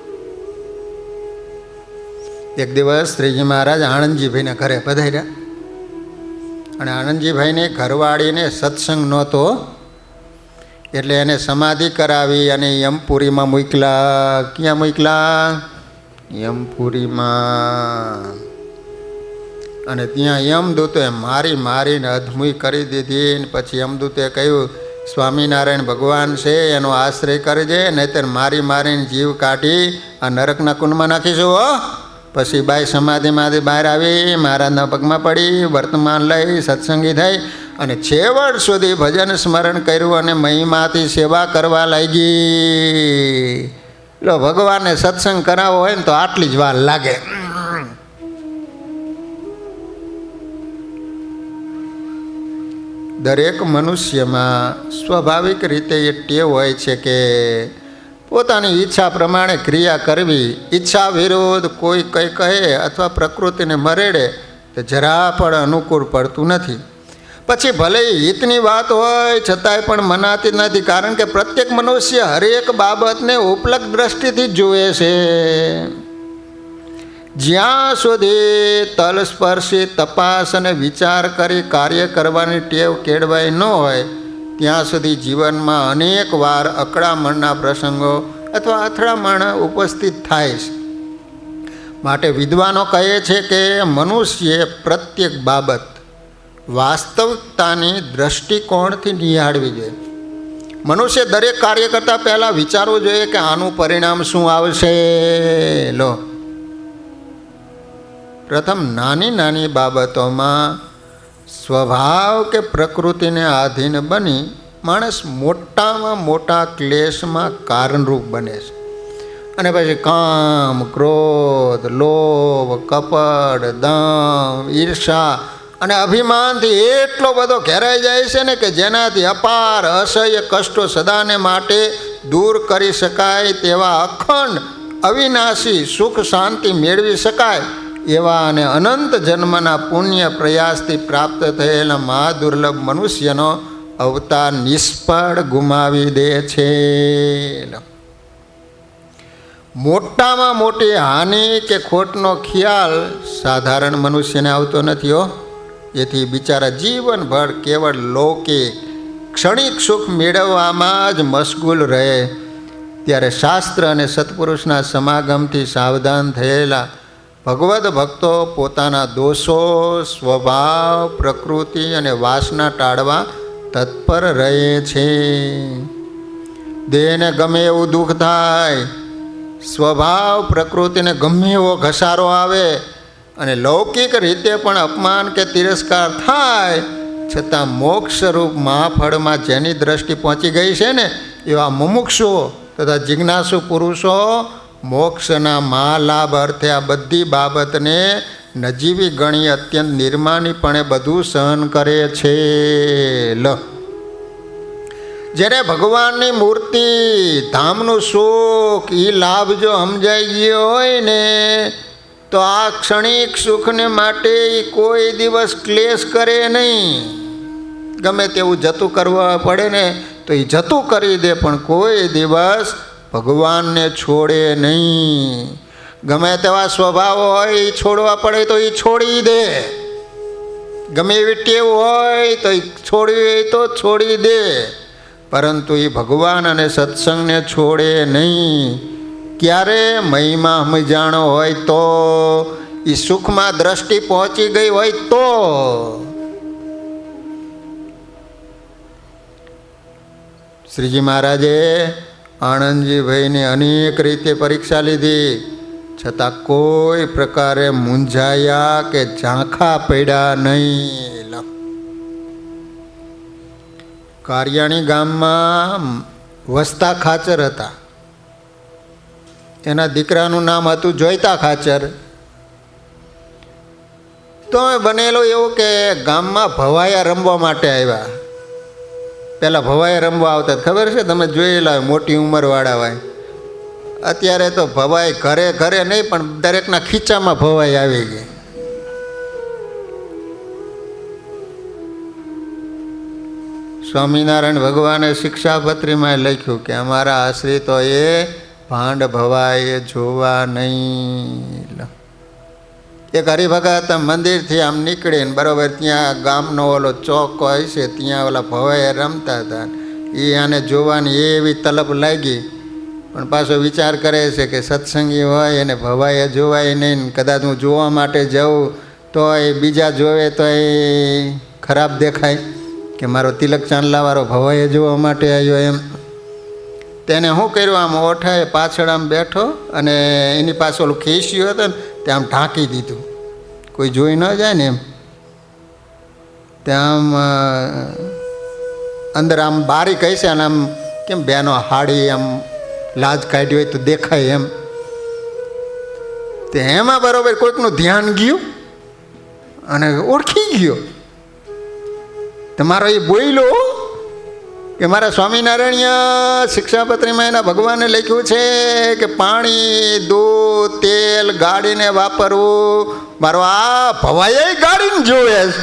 એક દિવસ શ્રીજી મહારાજ આણંદજીભાઈના ઘરે પધાર્યા અને આણંદજીભાઈને ઘરવાળીને સત્સંગ નહોતો એટલે એને સમાધિ કરાવી અને યમપુરીમાં મૂકલા. ક્યાં મૂકલા? યમપુરીમાં. અને ત્યાં યમદૂતોએ મારીને અધમુઈ કરી દીધી. પછી યમદૂતે કહ્યું, સ્વામિનારાયણ ભગવાન છે એનો આશ્રય કરજે, નહીંતર મારીને જીવ કાઢી આ નરકના કુંડમાં નાખીશું. હો. પછી બાઈ સમાધિમાંથી બહાર આવી, મહારાજના પગમાં પડી, વર્તમાન લઈ સત્સંગી થઈ અને છેવટ સુધી ભજન સ્મરણ કર્યું અને મહિમાથી સેવા કરવા લાગી. લો, ભગવાનને સત્સંગ કરાવવો હોય ને તો આટલી જ વાર લાગે. દરેક મનુષ્યમાં સ્વાભાવિક રીતે એ ટેવ હોય છે કે પોતાની ઈચ્છા પ્રમાણે ક્રિયા કરવી. ઈચ્છા વિરુદ્ધ કોઈ કંઈ કહે અથવા પ્રકૃતિને મરેડે તો જરા પણ અનુકૂળ પડતું નથી. પછી ભલે હિતની વાત હોય છતાંય પણ મનાતી નથી, કારણ કે પ્રત્યેક મનુષ્ય હરેક બાબતને ઉપલબ્ધ દ્રષ્ટિથી જ જુએ છે. જ્યાં સુધી તલસ્પર્શી તપાસ અને વિચાર કરી કાર્ય કરવાની ટેવ કેળવાય ન હોય ત્યાં સુધી જીવનમાં અનેક વાર અકળામણના પ્રસંગો અથવા અથડામણ ઉપસ્થિત થાય છે. માટે વિદ્વાનો કહે છે કે મનુષ્યે પ્રત્યેક બાબત વાસ્તવિકતાની દૃષ્ટિકોણથી નિહાળવી જોઈએ. મનુષ્ય દરેક કાર્ય કરતાં પહેલાં વિચારવું જોઈએ કે આનું પરિણામ શું આવશે. લો, પ્રથમ નાની બાબતોમાં સ્વભાવ કે પ્રકૃતિને આધીન બની માણસ મોટામાં મોટા ક્લેશમાં કારણરૂપ બને છે. અને પછી કામ, ક્રોધ, લોભ, કપટ, દમ, ઈર્ષા અને અભિમાનથી એટલો બધો ઘેરાઈ જાય છે ને કે જેનાથી અપાર અસહ્ય કષ્ટો સદાને માટે દૂર કરી શકાય તેવા અખંડ અવિનાશી સુખ શાંતિ મેળવી શકાય એવા અને અનંત જન્મના પુણ્ય પ્રયાસથી પ્રાપ્ત થયેલા મહાદુર્લભ મનુષ્યનો અવતાર નિષ્ફળ ગુમાવી દે છે. મોટામાં મોટી હાનિ કે ખોટનો ખ્યાલ સાધારણ મનુષ્યને આવતો નથી. હો, એથી બિચારા જીવનભર કેવળ લૌકિક ક્ષણિક સુખ મેળવવામાં જ મશગુલ રહે. ત્યારે શાસ્ત્ર અને સત્પુરુષના સમાગમથી સાવધાન થયેલા ભગવદ્ ભક્તો પોતાના દોષો, સ્વભાવ, પ્રકૃતિ અને વાસના ટાળવા તત્પર રહે છે. દેહને ગમે એવું દુઃખ થાય, સ્વભાવ પ્રકૃતિને ગમે એવો ઘસારો આવે અને લૌકિક રીતે પણ અપમાન કે તિરસ્કાર થાય, છતાં મોક્ષરૂપ મહાફળમાં જેની દ્રષ્ટિ પહોંચી ગઈ છે ને એવા મુમુક્ષુઓ તથા જિજ્ઞાસુ પુરુષો મોક્ષના મહાલાભ અર્થે આ બધી બાબતને નજીવી ગણી અત્યંત નિર્માનીપણે બધું સહન કરે છે. જ્યારે ભગવાનની મૂર્તિ, ધામનું સુખ એ લાભ જો સમજાઈ ગયો હોય ને તો આ ક્ષણિક સુખને માટે કોઈ દિવસ ક્લેશ કરે નહીં. ગમે તેવું જતું કરવા પડે ને તો એ જતું કરી દે, પણ કોઈ દિવસ ભગવાનને છોડે નહીં. ગમે તેવા સ્વભાવ હોય એ છોડવા પડે તો એ છોડી દે. ગમે એવી ટેવ હોય તો એ છોડવી હોય તો છોડી દે, પરંતુ એ ભગવાન અને સત્સંગને છોડે નહીં. ક્યારે? મહિમા સમજાણો હોય તો, એ સુખમાં દ્રષ્ટિ પહોંચી ગઈ હોય તો. શ્રીજી મહારાજે આણંદજીભાઈને અનેક રીતે પરીક્ષા લીધી, છતાં કોઈ પ્રકારે મૂંઝાયા કે ઝાંખા પડ્યા નહીં. કારિયાણી ગામમાં વસતા ખાચર હતા. એના દીકરાનું નામ હતું જોઈતા ખાચર. તો બનેલો એવું કે ગામમાં ભવાયા રમવા માટે આવ્યા. પહેલાં ભવાયા રમવા આવતા, ખબર છે? તમે જોયેલા હોય, મોટી ઉંમરવાળા હોય. અત્યારે તો ભવાઈ ઘરે ઘરે નહીં પણ દરેકના ખીચામાં ભવાઈ આવી ગઈ. સ્વામિનારાયણ ભગવાને શિક્ષાપત્રીમાં લખ્યું કે અમારા આશ્રિતોએ ભાંડ ભવાય જોવા નહીં. એક હરિભગત મંદિરથી આમ નીકળીને બરાબર ત્યાં ગામનો ઓલો ચોક હોય છે, ત્યાં ઓલા ભવાઈ રમતા હતા. એ આને જોવાની એવી તલબ લાગી, પણ પાછો વિચાર કરે છે કે સત્સંગી હોય એને ભવાય જોવાય નહીં, કદાચ હું જોવા માટે જાઉં તો એ બીજા જોવે તો એ ખરાબ દેખાય કે મારો તિલક ચાંદલાવાળો ભવાય જોવા માટે આવ્યો એમ. તેને શું કર્યું, આમ ઓઠાએ પાછળ આમ બેઠો અને એની પાસે ઓલું ખેસ્યું હતું ને તે આમ ઢાંકી દીધું, કોઈ જોઈ ન જાય ને એમ. ત્યાં આમ અંદર આમ બારી કહી છે અને આમ કેમ બેનો હાડી આમ લાજ કાઢી હોય તો દેખાય એમ. તે એમાં બરાબર કોઈકનું ધ્યાન ગયું અને ઓળખી ગયો. તમારો એ બોયલો કે મારા સ્વામિનારાયણ શિક્ષાપત્રીમાં એના ભગવાને લખ્યું છે કે પાણી, દૂધ, તેલ ગાડીને વાપરવું. મારો આ ભવાય ગાડીને જોવે છે.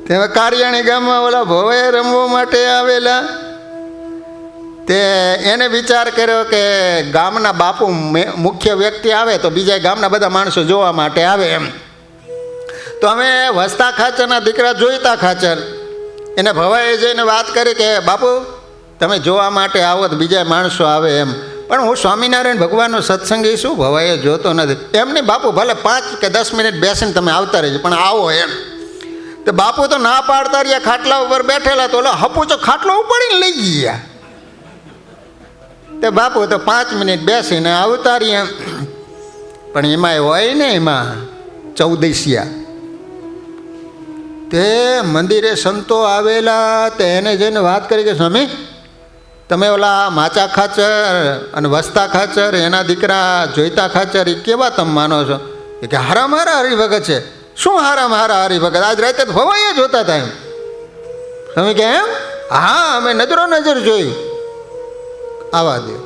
તેમાં કારિયાણી ગામમાં ઓલા ભવાએ રમવા માટે આવેલા. તે એને વિચાર કર્યો કે ગામના બાપુ મુખ્ય વ્યક્તિ આવે તો બીજા ગામના બધા માણસો જોવા માટે આવે એમ. તો અમે વસતા ખાચરના દીકરા જોઈતા ખાચર એને ભવાએ જઈને વાત કરી કે બાપુ તમે જોવા માટે આવો તો બીજા માણસો આવે એમ. પણ હું સ્વામિનારાયણ ભગવાનનો સત્સંગી છું, ભવાએ જોતો નથી. એમની બાપુ ભલે 5 કે 10 મિનિટ બેસીને તમે આવતા રહેજો પણ આવો એમ. તો બાપુ તો ના પાડતા રહ્યા, ખાટલા ઉપર બેઠેલા. તો ઓલા હપુ તો ખાટલો ઉપાડીને લઈ ગયા. તે બાપુ તો 5 મિનિટ બેસીને આવતા રહ્યા. પણ એમાં હોય ને, એમાં ચૌદસિયા તે મંદિરે સંતો આવેલા. તે એને જઈને વાત કરી કે સ્વામી તમે ઓલા માચા ખાચર અને વસતા ખાચર એના દીકરા જોઈતા ખાચર એ કેવા તમે માનો છો? કે હારામ હારા હરિભગત છે. શું હારામ હારા હરિભગત? આજ રાતે તો ભવાઈ જોતા હતા એમ. તમે કે એમ? હા, અમે નજરો નજર જોયું. આવા દો.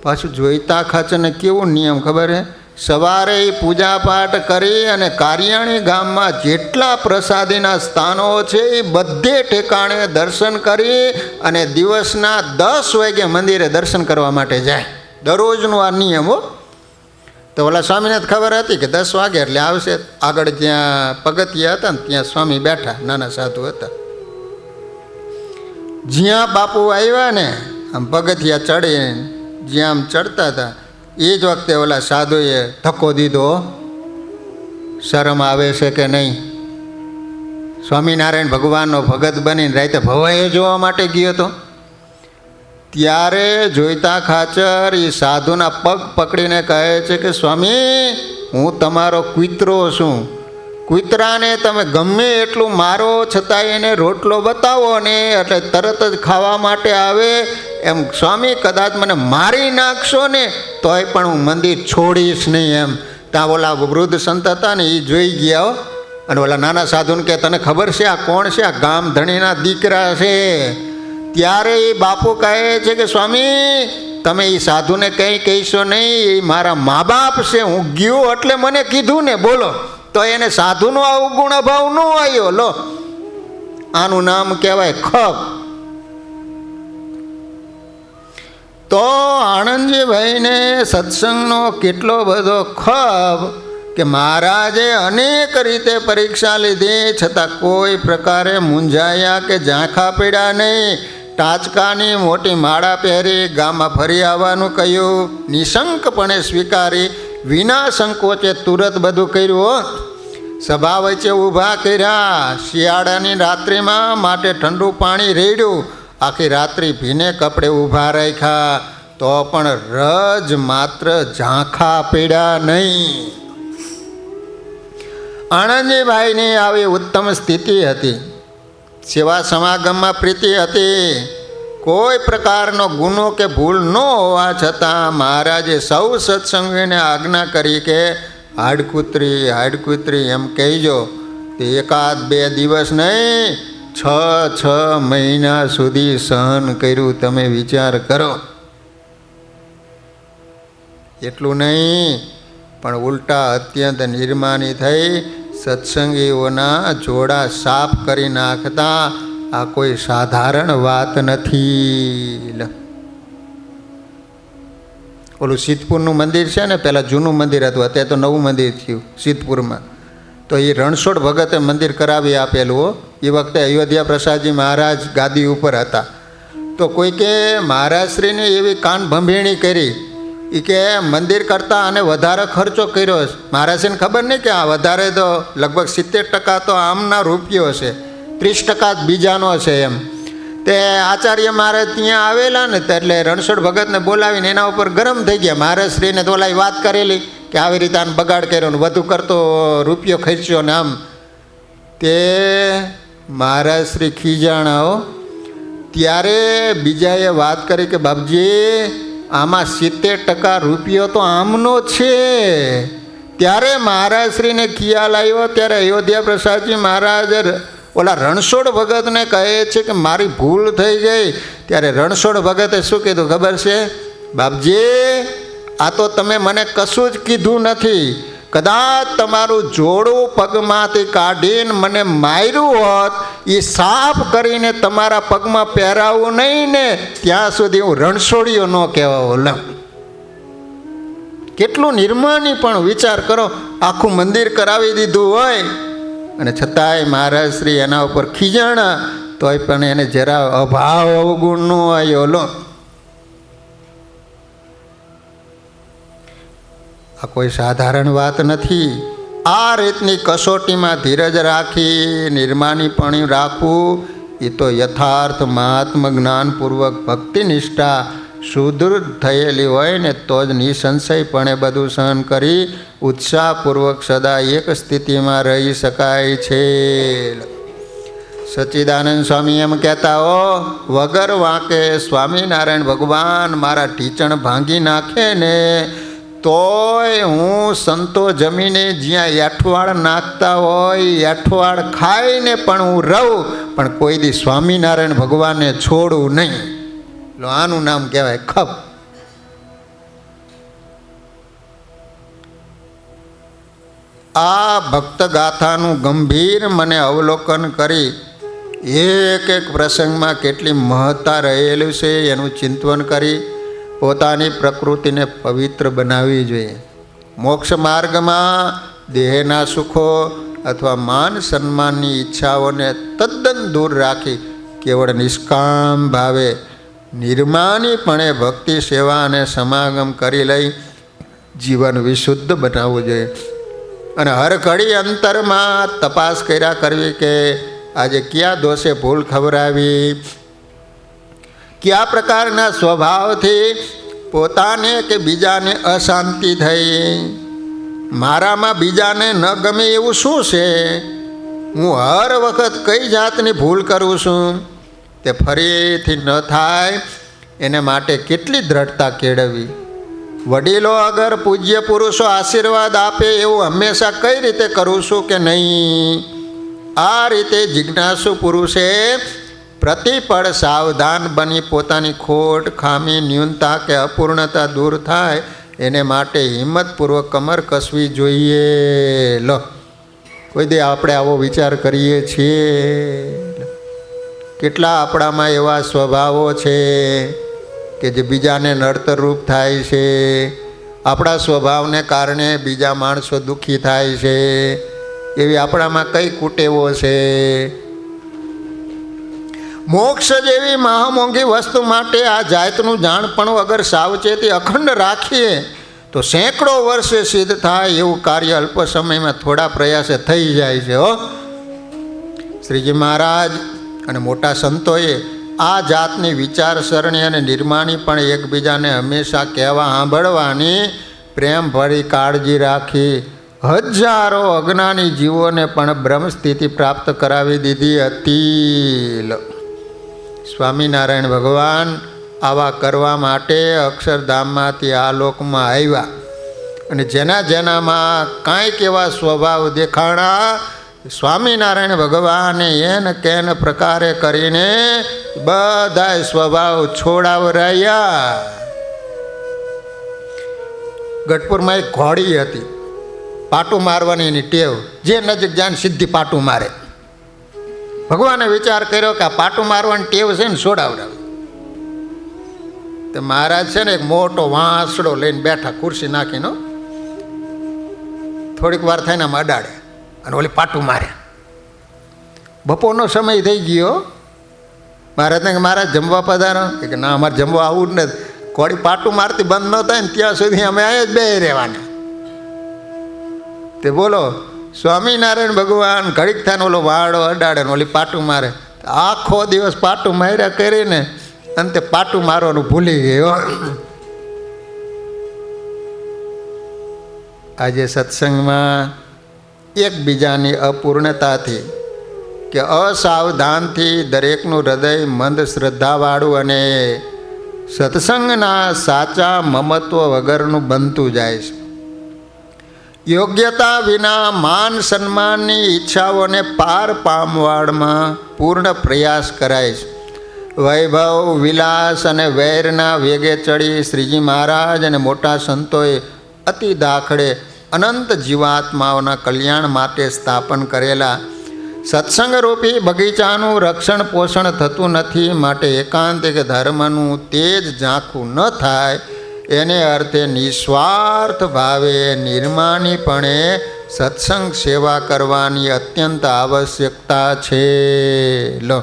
પાછું જોઈતા ખાચરને કેવો નિયમ ખબર હે? સવારે પૂજા પાઠ કરી અને કારિયાણી ગામમાં જેટલા પ્રસાદીના સ્થાનો છે એ બધે ઠેકાણે દર્શન કરી અને દિવસના 10 વાગે મંદિરે દર્શન કરવા માટે જાય. દરરોજનો આ નિયમ હો. તો ઓલા સ્વામીને ખબર હતી કે 10 વાગે એટલે આવશે. આગળ જ્યાં પગથિયા હતા ને ત્યાં સ્વામી બેઠા, નાના સાધુ હતા. જ્યાં બાપુ આવ્યા ને આમ પગથિયા ચડી, જ્યાં આમ ચડતા હતા એ જ વખતે ઓલા સાધુએ ધક્કો દીધો. શરમ આવે છે કે નહીં? સ્વામિનારાયણ ભગવાનનો ભગત બનીને રાતે ભવાએ જોવા માટે ગયો હતો. ત્યારે જોઈતા ખાચર એ સાધુના પગ પકડીને કહે છે કે સ્વામી હું તમારો કૂતરો છું. કૂતરાને તમે ગમે એટલું મારો છતાંય એને રોટલો બતાવો ને એટલે તરત જ ખાવા માટે આવે. એમ સ્વામી કદાચ મને મારી નાખશો ને તોય પણ હું મંદિર છોડીશ નહીં એમ. ત્યાં ઓલા વૃદ્ધ સંત હતા ને એ જોઈ ગયા અને ઓલા નાના સાધુને કે તને ખબર છે આ કોણ છે? આ ગામ ધણીના દીકરા છે. ત્યારે એ બાપુ કહે છે કે સ્વામી તમે એ સાધુને કંઈ કહીશો નહીં, એ મારા મા બાપ છે. હું ગયો એટલે મને કીધું ને, બોલો. તો એને સાધુનો અવગુણ અભાવ ન આવ્યો. લો, આનું નામ કહેવાય ખપ. તો આનંદજીભાઈને સત્સંગનો કેટલો બધો ખપ કે મહારાજે અનેક રીતે પરીક્ષા લીધી છતાં કોઈ પ્રકારે મૂંઝાયા કે ઝાંખા પડ્યા નહીં. ટાચકાની મોટી માળા પહેરી ગામમાં ફરી આવવાનું કહ્યું. નિશંકપણે સ્વીકારી, વિના સંકોચે તુરત બધું કર્યું. સભા વચ્ચે ઊભા કર્યા. શિયાળાની રાત્રિમાં માટે ઠંડુ પાણી રેડ્યું. આખી રાત્રિ ભીને કપડે ઊભા રાખ્યા. તો પણ રજ માત્ર ઝાંખા પડ્યા નહીં. આનંદજીભાઈની આવી ઉત્તમ સ્થિતિ હતી. સેવા સમાગમમાં પ્રીતિ હતી. કોઈ પ્રકારનો ગુનો કે ભૂલ ન હોવા છતાં મહારાજે સૌ સત્સંગીને આજ્ઞા કરી કે હાડકૂતરી એમ કહેજો. તે 1-2 દિવસ નહીં, 6 મહિના સુધી સહન કર્યું. તમે વિચાર કરો. એટલું નહીં પણ ઉલટા અત્યંત નિર્માની થઈ સત્સંગીઓના જોડા સાફ કરી નાખતા. આ કોઈ સાધારણ વાત નથી. ઓલું સિદ્ધપુરનું મંદિર છે ને, પહેલાં જૂનું મંદિર હતું, અત્યારે તો નવું મંદિર થયું સિદ્ધપુરમાં. તો એ રણછોડ ભગતે મંદિર કરાવી આપેલું હો. એ વખતે અયોધ્યા પ્રસાદજી મહારાજ ગાદી ઉપર હતા. તો કોઈકે મહારાજશ્રીને એવી કાન ભંભેણી કરી એ કે મંદિર કરતાં અને વધારે ખર્ચો કર્યો છે. મહારાજશ્રીને ખબર નહીં કે આ વધારે તો લગભગ 70% તો આમના રૂપિયો છે, 30% જ બીજાનો છે એમ. તે આચાર્ય મહારાજ ત્યાં આવેલા ને એટલે રણછોડ ભગતને બોલાવીને એના ઉપર ગરમ થઈ ગયા. મહારાજશ્રીને તો ઓલા વાત કરેલી કે આવી રીતે આને બગાડ કર્યો ને વધુ કરતો રૂપિયો ખર્ચ્યો ને આમ. તે મહારાજશ્રી ખીજાણાઓ. ત્યારે બીજાએ વાત કરી કે બાપજી આમાં 70% રૂપિયો તો આમનો છે. ત્યારે મહારાજશ્રીને ખ્યાલ આવ્યો. ત્યારે અયોધ્યા પ્રસાદજી મહારાજ ઓલા રણછોડ ભગતને કહે છે કે મારી ભૂલ થઈ ગઈ. ત્યારે રણછોડ ભગતે શું કીધું ખબર છે? બાપજી આ તો તમે મને કશું જ કીધું નથી. કદાચ તમારું જોડું પગમાંથી કાઢીને મને માર્યું હોત, એ સાફ કરીને તમારા પગમાં પહેરાવું નહીં ને ત્યાં સુધી હું રણછોડિયો ન કહેવાઓ. લ કેટલું નિર્માની પણ વિચાર કરો. આખું મંદિર કરાવી દીધું હોય અને છતાંય મહારાજશ્રી એના ઉપર ખીજાણા, તોય પણ એને જરા અભાવ અવગુણ ન આવ્યો. લો આ કોઈ સાધારણ વાત નથી. આ રીતની કસોટીમાં ધીરજ રાખી નિર્માનીપણું રાખવું એ તો યથાર્થ મહાત્મ જ્ઞાનપૂર્વક ભક્તિનિષ્ઠા સુદૃઢ થયેલી હોય ને તો જ નિસંશયપણે બધું સહન કરી ઉત્સાહપૂર્વક સદા એક સ્થિતિમાં રહી શકાય છે. સચ્ચિદાનંદ સ્વામી એમ કહેતા હો, વગર વાંકે સ્વામિનારાયણ ભગવાન મારા ઢીચણ ભાંગી નાખે ને તોય હું સંતો જમીને જ્યાં એઠવાડ નાખતા હોય એઠવાડ ખાઈને પણ હું રહું, પણ કોઈ દી સ્વામિનારાયણ ભગવાનને છોડું નહીં. આનું નામ કહેવાય ખપ. આ ભક્ત ગાથાનું ગંભીર મને અવલોકન કરી એક એક પ્રસંગમાં કેટલી મહત્તા રહેલું છે એનું ચિંતન કરી પોતાની પ્રકૃતિને પવિત્ર બનાવવી જોઈએ. મોક્ષ માર્ગમાં દેહના સુખો અથવા માન સન્માનની ઈચ્છાઓને તદ્દન દૂર રાખી કેવળ નિષ્કામ ભાવે નિર્માનીપણે ભક્તિ સેવા અને સમાગમ કરી લઈ જીવન વિશુદ્ધ બનાવવું જોઈએ. અને હર ઘડી અંતરમાં તપાસ કર્યા કરવી કે આજે કયા દોષે ભૂલ ખવડાવી, કયા પ્રકારના સ્વભાવથી પોતાને કે બીજાને અશાંતિ થઈ, મારામાં બીજાને ન ગમે એવું શું છે, હું હર વખત કઈ જાતની ભૂલ કરું છું, તે ફરીથી ન થાય એને માટે કેટલી દ્રઢતા કેળવવી. વડીલો અગર પૂજ્ય પુરુષો આશીર્વાદ આપે એવું હંમેશા કઈ રીતે કરું છું કે નહીં. આ રીતે જિજ્ઞાસુ પુરુષે પ્રતિપળ સાવધાન બની પોતાની ખોટ ખામી ન્યૂનતા કે અપૂર્ણતા દૂર થાય એને માટે હિંમતપૂર્વક કમર કસવી જોઈએ. લો કોઈ દે આપણે આવો વિચાર કરીએ છીએ? કેટલા આપણામાં એવા સ્વભાવો છે કે જે બીજાને નડતરરૂપ થાય છે. આપણા સ્વભાવને કારણે બીજા માણસો દુઃખી થાય છે. એવી આપણામાં કઈ કુટેવો છે? મોક્ષ જેવી મહામોંઘી વસ્તુ માટે આ જાતનું જાણપણું અગર સાવચેતી અખંડ રાખીએ તો સેંકડો વર્ષે સિદ્ધ થાય એવું કાર્ય અલ્પ સમયમાં થોડા પ્રયાસે થઈ જાય છે. હો શ્રીજી મહારાજ અને મોટા સંતોએ આ જાતની વિચારસરણી અને નિર્માણી પણ એકબીજાને હંમેશા કહેવા સાંભળવાની પ્રેમભરી કાળજી રાખી હજારો અજ્ઞાની જીવોને પણ બ્રહ્મસ્થિતિ પ્રાપ્ત કરાવી દીધી હતી. સ્વામિનારાયણ ભગવાન આવા કરવા માટે અક્ષરધામમાંથી આ લોકમાં આવ્યા અને જેના જેનામાં કાંઈક એવા સ્વભાવ દેખાણા સ્વામિનારાયણ ભગવાને એને કેન પ્રકારે કરીને બધા સ્વભાવ છોડાવરાયા. ગઢપુરમાં એક ઘોડી હતી, પાટું મારવાની એની ટેવ, જે નજીક જાય સીધી પાટું મારે. ભગવાને વિચાર કર્યો કે આ પાટું મારવાની ટેવ છે ને છોડાવડાવે. તે મહારાજ છે ને એક મોટો વાંસડો લઈને બેઠા, ખુરશી નાખીને. થોડીક વાર થઈને આમ અડાડે અને ઓલી પાટું મારે. બપોરનો સમય થઈ ગયો. મહારાજને કે મહારાજ જમવા પધારો? કે ના, અમારે જમવા આવું જ નથી. કોડી પાટું મારતી બંધ ન થાય ને ત્યાં સુધી અમે અહીંયા જ બે રહેવાના. તે બોલો સ્વામિનારાયણ ભગવાન ઘડીક થાય ને ઓલો વાળો અડાડે ને ઓલી પાટું મારે. આખો દિવસ પાટું માર્યા કરીને અંતે પાટું મારવાનું ભૂલી ગયો. આજે સત્સંગમાં એકબીજાની અપૂર્ણતાથી કે અસાવધાનથી દરેકનું હૃદય મંદ શ્રદ્ધાવાળું અને સત્સંગના સાચા મમત્વ વગરનું બનતું જાય છે. યોગ્યતા વિના માન સન્માનની ઈચ્છાઓને પાર પામવાડમાં પૂર્ણ પ્રયાસ કરાય છે. વૈભવ વિલાસ અને વૈરના વેગે ચડી શ્રીજી મહારાજ અને મોટા સંતોએ અતિ દાખલે અનંત જીવાત્માઓના કલ્યાણ માટે સ્થાપન કરેલા સત્સંગરૂપી બગીચાનું રક્ષણ પોષણ થતું નથી. માટે એકાંતિક ધર્મનું તેજ ઝાંખું ન થાય એને અર્થે નિસ્વાર્થ ભાવે નિર્માણીપણે સત્સંગ સેવા કરવાની અત્યંત આવશ્યકતા છે. લો,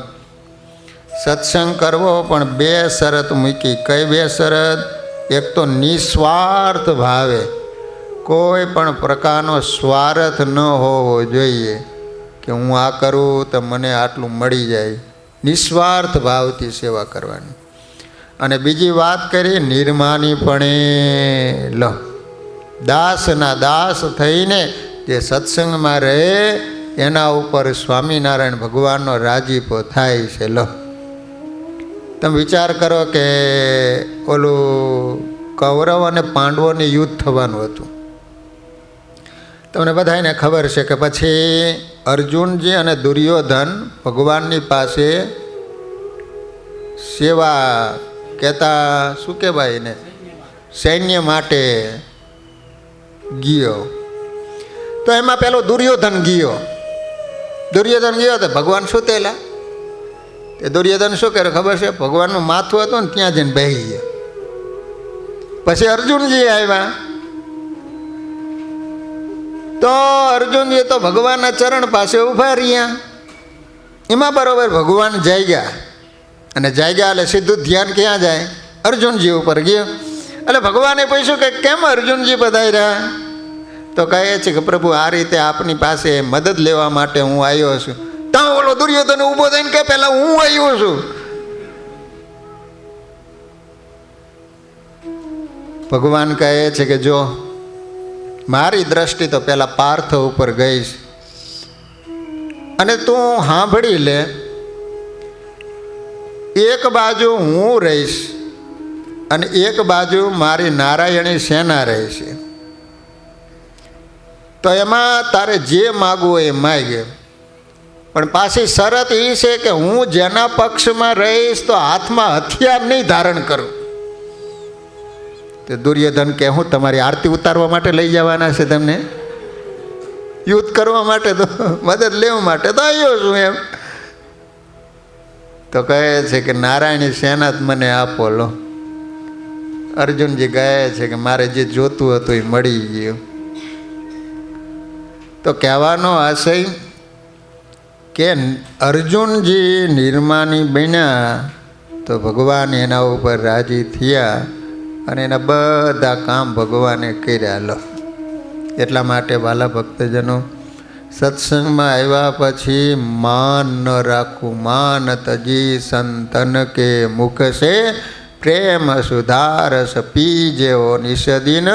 સત્સંગ કરવો પણ બે શરત મૂકી. કઈ બે શરત? એક તો નિસ્વાર્થ ભાવે, કોઈ પણ પ્રકારનો સ્વાર્થ ન હોવો જોઈએ કે હું આ કરું તો મને આટલું મળી જાય. નિસ્વાર્થ ભાવથી સેવા કરવાની. અને બીજી વાત કરી નિર્માનીપણે. લો, દાસના દાસ થઈને જે સત્સંગમાં રહે એના ઉપર સ્વામિનારાયણ ભગવાનનો રાજીપો થાય છે. લો, તમે વિચાર કરો કે ઓલું કૌરવ અને પાંડવોને યુદ્ધ થવાનું હતું. તમને બધાને ખબર છે કે પછી અર્જુનજી અને દુર્યોધન ભગવાનની પાસે સેવા કહેતા શું કહેવાય એને, સૈન્ય માટે ગયો. તો એમાં પેલો દુર્યોધન ગયો તો ભગવાન શું થયેલા? તે દુર્યોધન શું કરે ખબર છે? ભગવાનનું માથું હતું ને ત્યાં જઈને બેસી ગયા. પછી અર્જુનજી આવ્યા તો અર્જુનજી તો ભગવાનના ચરણ પાસે ઊભા રહ્યા. એમાં બરોબર ભગવાન જાગ્યા અને જાગ્યા એટલે સીધું ધ્યાન ક્યાં જાય? અર્જુનજી ઉપર ગયો. એટલે ભગવાને પૂછ્યું કે કેમ અર્જુનજી પધાર્યા? તો કહે છે કે પ્રભુ આ રીતે આપની પાસે મદદ લેવા માટે હું આવ્યો છું. ત્યાં ઓલો દુર્યોધન ઊભો થઈને કે પહેલાં હું આવ્યો છું. ભગવાન કહે છે કે જો મારી દ્રષ્ટિ તો પહેલાં પાર્થ ઉપર ગઈ છે અને તું સાંભળી લે. એક બાજુ હું રહીશ અને એક બાજુ મારી નારાયણી સેના રહેશે. તો એમાં તારે જે માગવું હોય એ માગે, પણ પાછી શરત એ છે કે હું જેના પક્ષમાં રહીશ તો હાથમાં હથિયાર નહીં ધારણ કરું. તે દુર્યોધન કે હું તમારી આરતી ઉતારવા માટે લઈ જવાના છે તમને? યુદ્ધ કરવા માટે તો મદદ લેવા માટે તો આવ્યો છું એમ. તો કહે છે કે નારાયણી સેના જ મને આપો. લો, અર્જુનજી કહે છે કે મારે જે જોતું હતું એ મળી ગયું. તો કહેવાનો આશય કે અર્જુનજી નિર્માની બન્યા તો ભગવાન એના ઉપર રાજી થયા અને એના બધા કામ ભગવાને કર્યા. લો, એટલા માટે વાલા ભક્તજનો, સત્સંગમાં આવ્યા પછી માન ન રાખવું. માન તજી સંતન કે મુખ સે પ્રેમ સુધારસ પીજે ઓ નિષદિન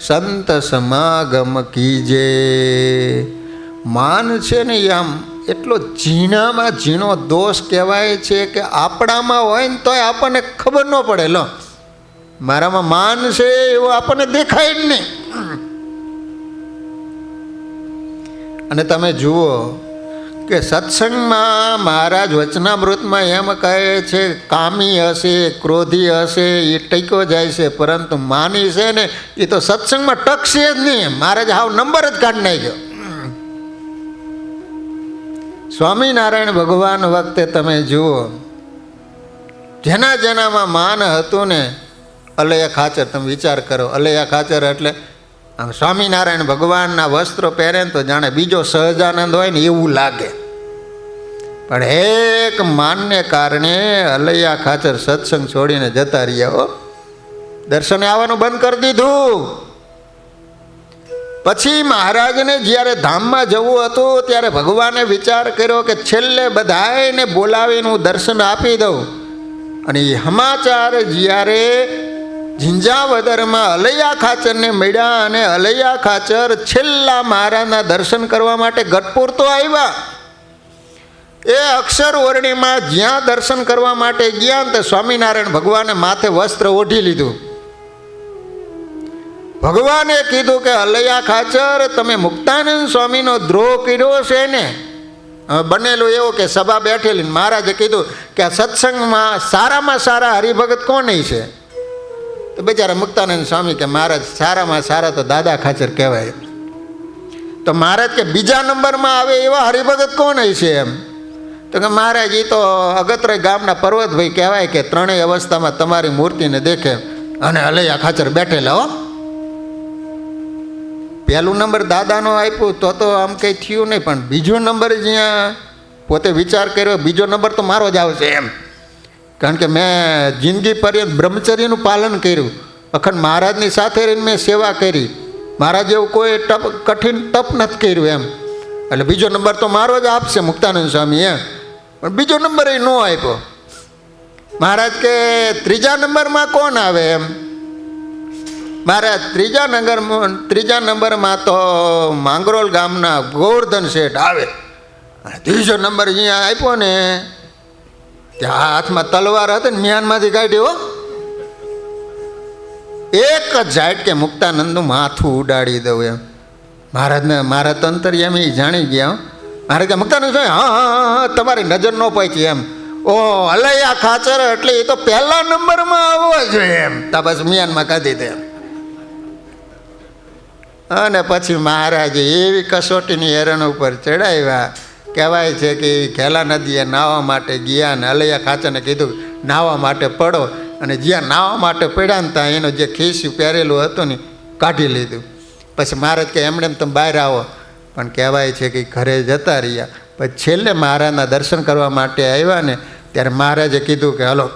સંત સમાગમ કીજે. માન છે ને આમ એટલો ઝીણામાં ઝીણો દોષ કહેવાય છે કે આપણામાં હોય ને તોય આપણને ખબર ન પડે. લો, મારામાં માન છે એવું આપણને દેખાય જ નહીં. અને તમે જુઓ કે સત્સંગમાં મહારાજ વચનામૃતમાં એમ કહે છે કામી હશે, ક્રોધી હશે એ ટક્યો જાય છે, પરંતુ માની છે ને એ તો સત્સંગમાં ટકશે જ નહીં. મહારાજ હાવ નંબર જ કાઢી નાખ્યો. સ્વામિનારાયણ ભગવાન વખતે તમે જુઓ જેના જેનામાં માન હતું ને અલૈયા ખાચર, તમે વિચાર કરો, અલૈયા ખાચર એટલે આમ સ્વામિનારાયણ ભગવાનના વસ્ત્રો પહેરે ને તો જાણે બીજો સહજાનંદ હોય ને એવું લાગે. પણ એક માનને કારણે અલૈયા ખાચર સત્સંગ છોડીને જતા રહ્યા. હો, દર્શને આવવાનું બંધ કરી દીધું. પછી મહારાજને જ્યારે ધામમાં જવું હતું ત્યારે ભગવાને વિચાર કર્યો કે છેલ્લે બધાને બોલાવીને હું દર્શન આપી દઉં. અને એ સમાચાર જ્યારે ઝીંઝાવદરમાં અલૈયા ખાચરને મળ્યા અને અલૈયા ખાચર છેલ્લા મહારાજના દર્શન કરવા માટે ગઢપુર તો આવ્યા. એ અક્ષર ઓરણીમાં જ્યાં દર્શન કરવા માટે ગયા તો સ્વામિનારાયણ ભગવાને માથે વસ્ત્ર ઓઢી લીધું. ભગવાને કીધું કે અલૈયા ખાચર, તમે મુક્તાનંદ સ્વામીનો દ્રોહ કર્યો છે ને. બનેલું એવું કે સભા બેઠેલી, મહારાજે કીધું કે આ સત્સંગમાં સારામાં સારા હરિભગત કોણ છે? તો બિચારા મુક્તાનંદ સ્વામી કે મહારાજ સારામાં સારા તો દાદા ખાચર કહેવાય. તો મહારાજ કે બીજા નંબરમાં આવે એવા હરિભગત કોણ છે એમ? તો કે મહારાજ એ તો અગત્રોય ગામના પર્વતભાઈ કહેવાય કે ત્રણેય અવસ્થામાં તમારી મૂર્તિને દેખે અને અલૈયા ખાચર બેઠેલા. હો, પહેલું નંબર દાદાનો આપ્યું તો આમ કંઈ થયું નહીં, પણ બીજો નંબર જ્યાં પોતે વિચાર કર્યો બીજો નંબર તો મારો જ આવશે એમ. કારણ કે મેં જિંદગી પર્યંત બ્રહ્મચર્યનું પાલન કર્યું, અખંડ મહારાજની સાથે રહીને મેં સેવા કરી, મહારાજ એવું કોઈ કઠિન તપ નથી કર્યું એમ. એટલે બીજો નંબર તો મારો જ આપશે મુક્તાનંદ સ્વામી એમ. પણ બીજો નંબર એ ન આપ્યો. મહારાજ કે ત્રીજા નંબરમાં કોણ આવે એમ? મહારાજ ત્રીજા નંબરમાં તો માંગરોળ ગામના ગોવર્ધન શેઠ આવે. અને ત્રીજો નંબર અહીંયા આપ્યો ને ત્યાં હાથમાં તલવાર હતી ને મ્યાનમાંથી કાઢ્યો. એક જ ઝાટકે મુક્તાનંદનું માથું ઉડાડી દઉં એમ. મહારાજને મારા તંતરિયામ એ જાણી ગયા. મહારાજ કે મુક્તાનંદ સ્વામી, હા હા હા, તમારી નજર ન પહોંચી એમ. ઓ અલૈયા ખાચર એટલે એ તો પહેલા નંબરમાં આવવો જોઈએ એમ. તા બસ મ્યાનમાં કાઢી દે એમ. અને પછી મહારાજે એવી કસોટીની હેરણ ઉપર ચડાવ્યા. કહેવાય છે કે ઘેલા નદીએ નાહવા માટે ગયા ને અલૈયા ખાચરને કીધું નાહવા માટે પડો. અને જ્યાં નાહવા માટે પડ્યા ને ત્યાં એનું જે ખીસ્યું પહેરેલું હતું ને કાઢી લીધું. પછી મહારાજ કે એમણે તમે બહાર આવો. પણ કહેવાય છે કે ઘરે જતા રહ્યા. પછી છેલ્લે મહારાજના દર્શન કરવા માટે આવ્યા ને ત્યારે મહારાજે કીધું કે હલો,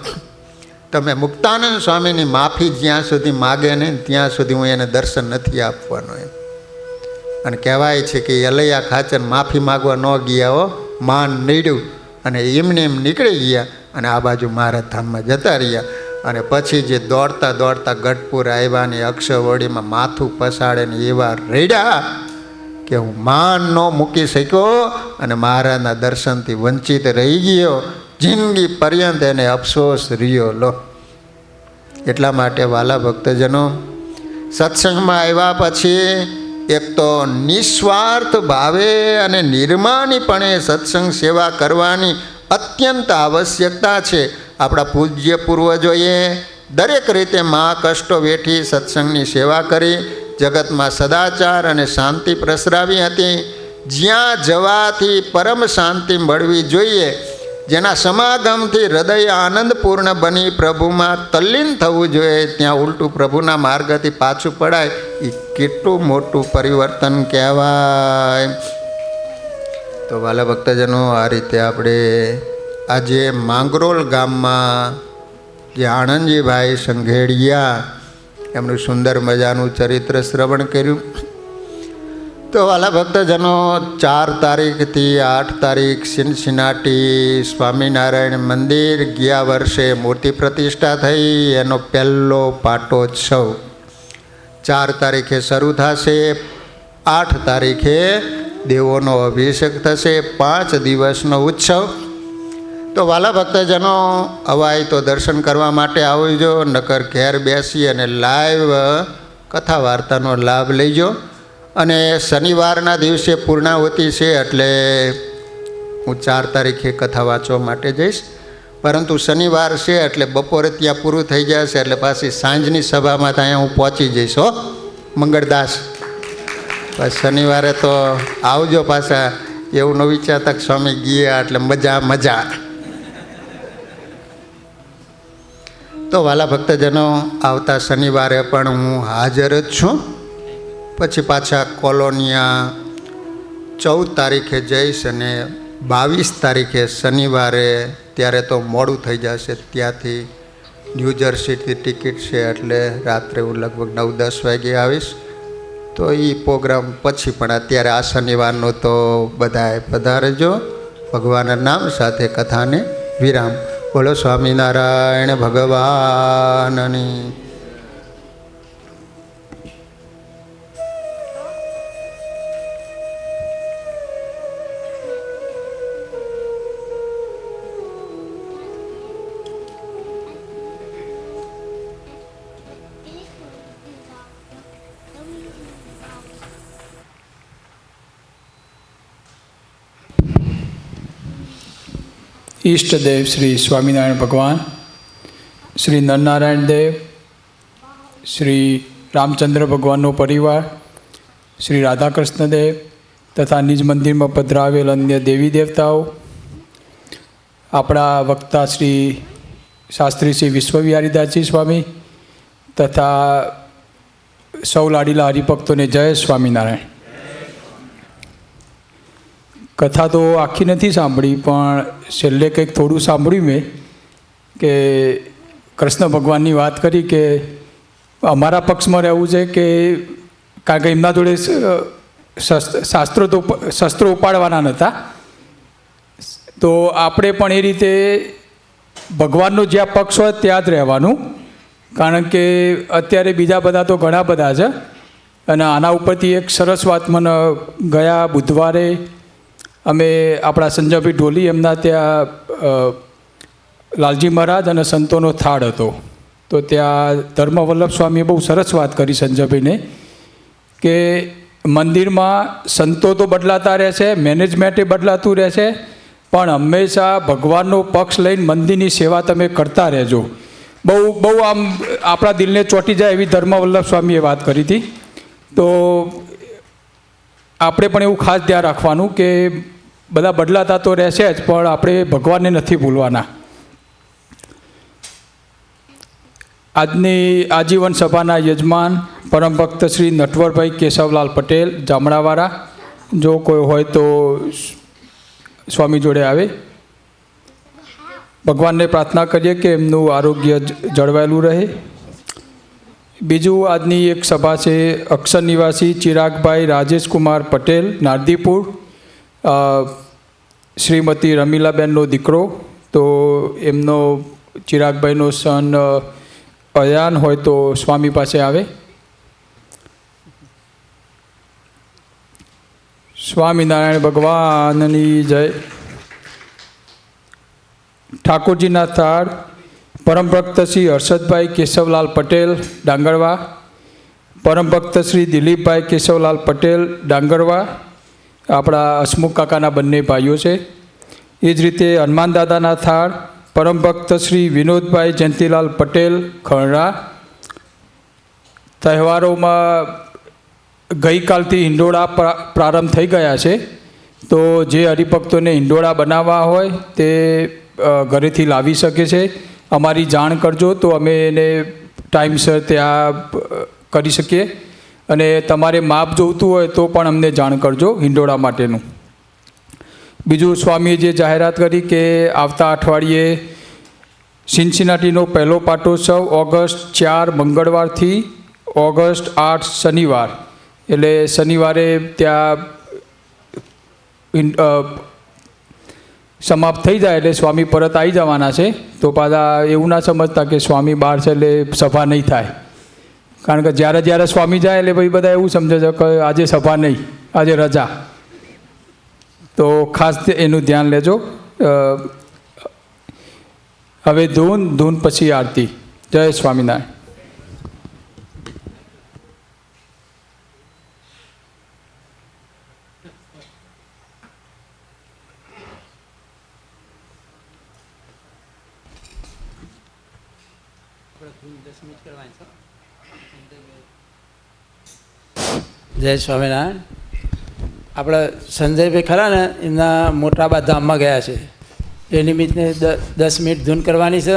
તમે મુક્તાનંદ સ્વામીની માફી જ્યાં સુધી માગે ને ત્યાં સુધી હું એને દર્શન નથી આપવાનો એમ. અને કહેવાય છે કે અલૈયા ખાચર માફી માગવા ન ગયા. હો, માન નીડ્યું અને એમને એમ નીકળી ગયા અને આ બાજુ મહારાજ ધામમાં જતા રહ્યા. અને પછી જે દોડતા દોડતા ગઢપુર આવ્યા ને અક્ષરવડીમાં માથું પસાડે ને એવા રેડ્યા કે હું માન ન મૂકી શક્યો અને મહારાજના દર્શનથી વંચિત રહી ગયો. જિંદગી પર્યંત એને અફસોસ રહ્યો. લો, એટલા માટે વાલા ભક્તજનો, સત્સંગમાં આવ્યા પછી એક તો નિસ્વાર્થ ભાવે અને નિર્માણીપણે સત્સંગ સેવા કરવાની અત્યંત આવશ્યકતા છે. આપણા પૂજ્ય પૂર્વજોએ દરેક રીતે મહા કષ્ટો વેઠી સત્સંગની સેવા કરી, જગતમાં સદાચાર અને શાંતિ પ્રસરાવી હતી. જ્યાં જવાથી પરમ શાંતિ મળવી જોઈએ, જેના સમાગમથી હૃદય આનંદપૂર્ણ બની પ્રભુમાં તલ્લીન થવું જોઈએ, ત્યાં ઉલટું પ્રભુના માર્ગથી પાછું પડાય એ કેટલું મોટું પરિવર્તન કહેવાય. તો વાલા ભક્તજનો, આ રીતે આપણે આજે માંગરોળ ગામમાં જે આણંદજીભાઈ સંઘેડિયા એમનું સુંદર મજાનું ચરિત્ર શ્રવણ કર્યું. તો વાલા ભક્તજનો, 4 તારીખથી 8 તારીખ સિનસિનાટી સ્વામિનારાયણ મંદિર ગયા વર્ષે મૂર્તિ પ્રતિષ્ઠા થઈ, એનો પહેલો પાટોત્સવ 4 તારીખે શરૂ થશે. 8 તારીખે દેવોનો અભિષેક થશે. 5 દિવસનો ઉત્સવ. તો વાલા ભક્તજનો, અવાય તો દર્શન કરવા માટે આવજો, નકર ઘેર બેસી અને લાઈવ કથા વાર્તાનો લાભ લઈજો. અને શનિવારના દિવસે પૂર્ણાહુતિ છે એટલે હું 4 તારીખે કથા વાંચવા માટે જઈશ. પરંતુ શનિવાર છે એટલે બપોરે ત્યાં પૂરું થઈ જશે એટલે પાછી સાંજની સભામાં ત્યાં હું પહોંચી જઈશ. હો મંગળદાસ, બસ શનિવારે તો આવજો પાછા. એવું ન વિચારતા કે સ્વામી ગયા એટલે મજા મજા. તો વાલા ભક્તજનો, આવતા શનિવારે પણ હું હાજર જ છું. પછી પાછા કોલોનિયા 14 તારીખે જઈશ અને 22 તારીખે શનિવારે, ત્યારે તો મોડું થઈ જશે, ત્યાંથી ન્યૂ જર્સીથી ટિકિટ છે, એટલે રાત્રે હું લગભગ 9-10 વાગે આવીશ. તો એ પ્રોગ્રામ પછી, પણ અત્યારે આ શનિવારનું તો બધાએ પધારજો. ભગવાનના નામ સાથે કથાને વિરામ. બોલો સ્વામિનારાયણ ભગવાનની. ઈષ્ટદેવ શ્રી સ્વામિનારાયણ ભગવાન, શ્રી નરનારાયણ દેવ, શ્રી રામચંદ્ર ભગવાનનો પરિવાર, શ્રી રાધાકૃષ્ણ દેવ તથા નિજ મંદિરમાં પધરાવેલ અન્ય દેવી દેવતાઓ, આપણા વક્તા શ્રી શાસ્ત્રી શ્રી વિશ્વવિહારીદાસજી સ્વામી તથા સૌ લાડીલા હરિભક્તોને જય સ્વામિનારાયણ. કથા તો આખી નથી સાંભળી, પણ છેલ્લે કંઈક થોડું સાંભળ્યું મેં કે કૃષ્ણ ભગવાનની વાત કરી કે અમારા પક્ષમાં રહેવું છે, કે કારણ કે એમના જોડે શસ્ત્રો ઉપાડવાના નહોતા. તો આપણે પણ એ રીતે ભગવાનનો જ્યાં પક્ષ હોય ત્યાં જ રહેવાનું, કારણ કે અત્યારે બીજા બધા તો ઘણા બધા છે. અને આના ઉપરથી એક સરસ વાત મને ગયા બુધવારે અમે આપણા સંજયભાઈ ઢોલી એમના ત્યાં લાલજી મહારાજ અને સંતોનો થાળ હતો, તો ત્યાં ધર્મવલ્લભ સ્વામીએ બહુ સરસ વાત કરી સંજયભાઈને કે મંદિરમાં સંતો તો બદલાતા રહેશે, મેનેજમેન્ટે બદલાતું રહેશે, પણ હંમેશા ભગવાનનો પક્ષ લઈને મંદિરની સેવા તમે કરતા રહેજો. બહુ આમ આપણા દિલને ચોંટી જાય એવી ધર્મવલ્લભ સ્વામીએ વાત કરી હતી. તો આપણે પણ એવું ખાસ ધ્યાન રાખવાનું કે બધા બદલાતા તો રહેશે જ, પણ આપણે ભગવાનને નથી ભૂલવાના. આજની આજીવન સભાના યજમાન પરમ ભક્ત શ્રી નટવરભાઈ કેશવલાલ પટેલ જામણાવાળા, જો કોઈ હોય તો સ્વામી જોડે આવે. ભગવાનને પ્રાર્થના કરીએ કે એમનું આરોગ્ય જળવાયેલું રહે. બીજું, આજની એક સભા છે અક્ષર નિવાસી ચિરાગભાઈ રાજેશકુમાર પટેલ નારદીપુર, શ્રીમતી રમીલાબેનનો દીકરો. તો એમનો ચિરાગભાઈનો સન અયાન હોય તો સ્વામી પાસે આવે. સ્વામિનારાયણ ભગવાનની જય. ઠાકોરજીના થાળ પરમ ભક્ત શ્રી હર્ષદભાઈ કેશવલાલ પટેલ ડાંગરવા, પરમ ભક્ત શ્રી દિલીપભાઈ કેશવલાલ પટેલ ડાંગરવા, આપણા હસમુખ કાકાના બંને ભાઈઓ છે. એ જ રીતે હનુમાન દાદાના થાળ પરમ ભક્ત શ્રી વિનોદભાઈ જયંતિલાલ પટેલ ખરડા. તહેવારોમાં ગઈકાલથી હિંડોળા પ્રારંભ થઈ ગયા છે, તો જે હરિભક્તોને હિંડોળા બનાવવા હોય તે ઘરેથી લાવી શકે છે. અમારી જાણ કરજો તો અમે એને ટાઈમસર ત્યાં કરી શકીએ, અને તમારે માપ જોઈતું હોય તો પણ અમને જાણ કરજો હિંડોળા માટેનું. બીજું, સ્વામીએ જે જાહેરાત કરી કે આવતા અઠવાડિયે સિન્સિનાટીનો પહેલો પાટોત્સવ ઓગસ્ટ 4 મંગળવારથી ઓગસ્ટ 8 શનિવાર, એટલે શનિવારે ત્યાં સમાપ્ત થઈ જાય એટલે સ્વામી પરત આવી જવાના છે. તો પાછા એવું ના સમજતા કે સ્વામી બહાર છે એટલે સભા નહીં થાય, કારણ કે જ્યારે સ્વામી જાય એટલે ભાઈ બધા એવું સમજે છે કે આજે સભા નહીં, આજે રજા. તો ખાસ એનું ધ્યાન લેજો. હવે ધૂન પછી આરતી. જય સ્વામિનારાયણ. જય સ્વામિનારાયણ. આપણે સંજયભાઈ ખરા ને, એમના મોટાબા ધામમાં ગયા છે, એ નિમિત્તે 10 મિનિટ ધૂન કરવાની છે.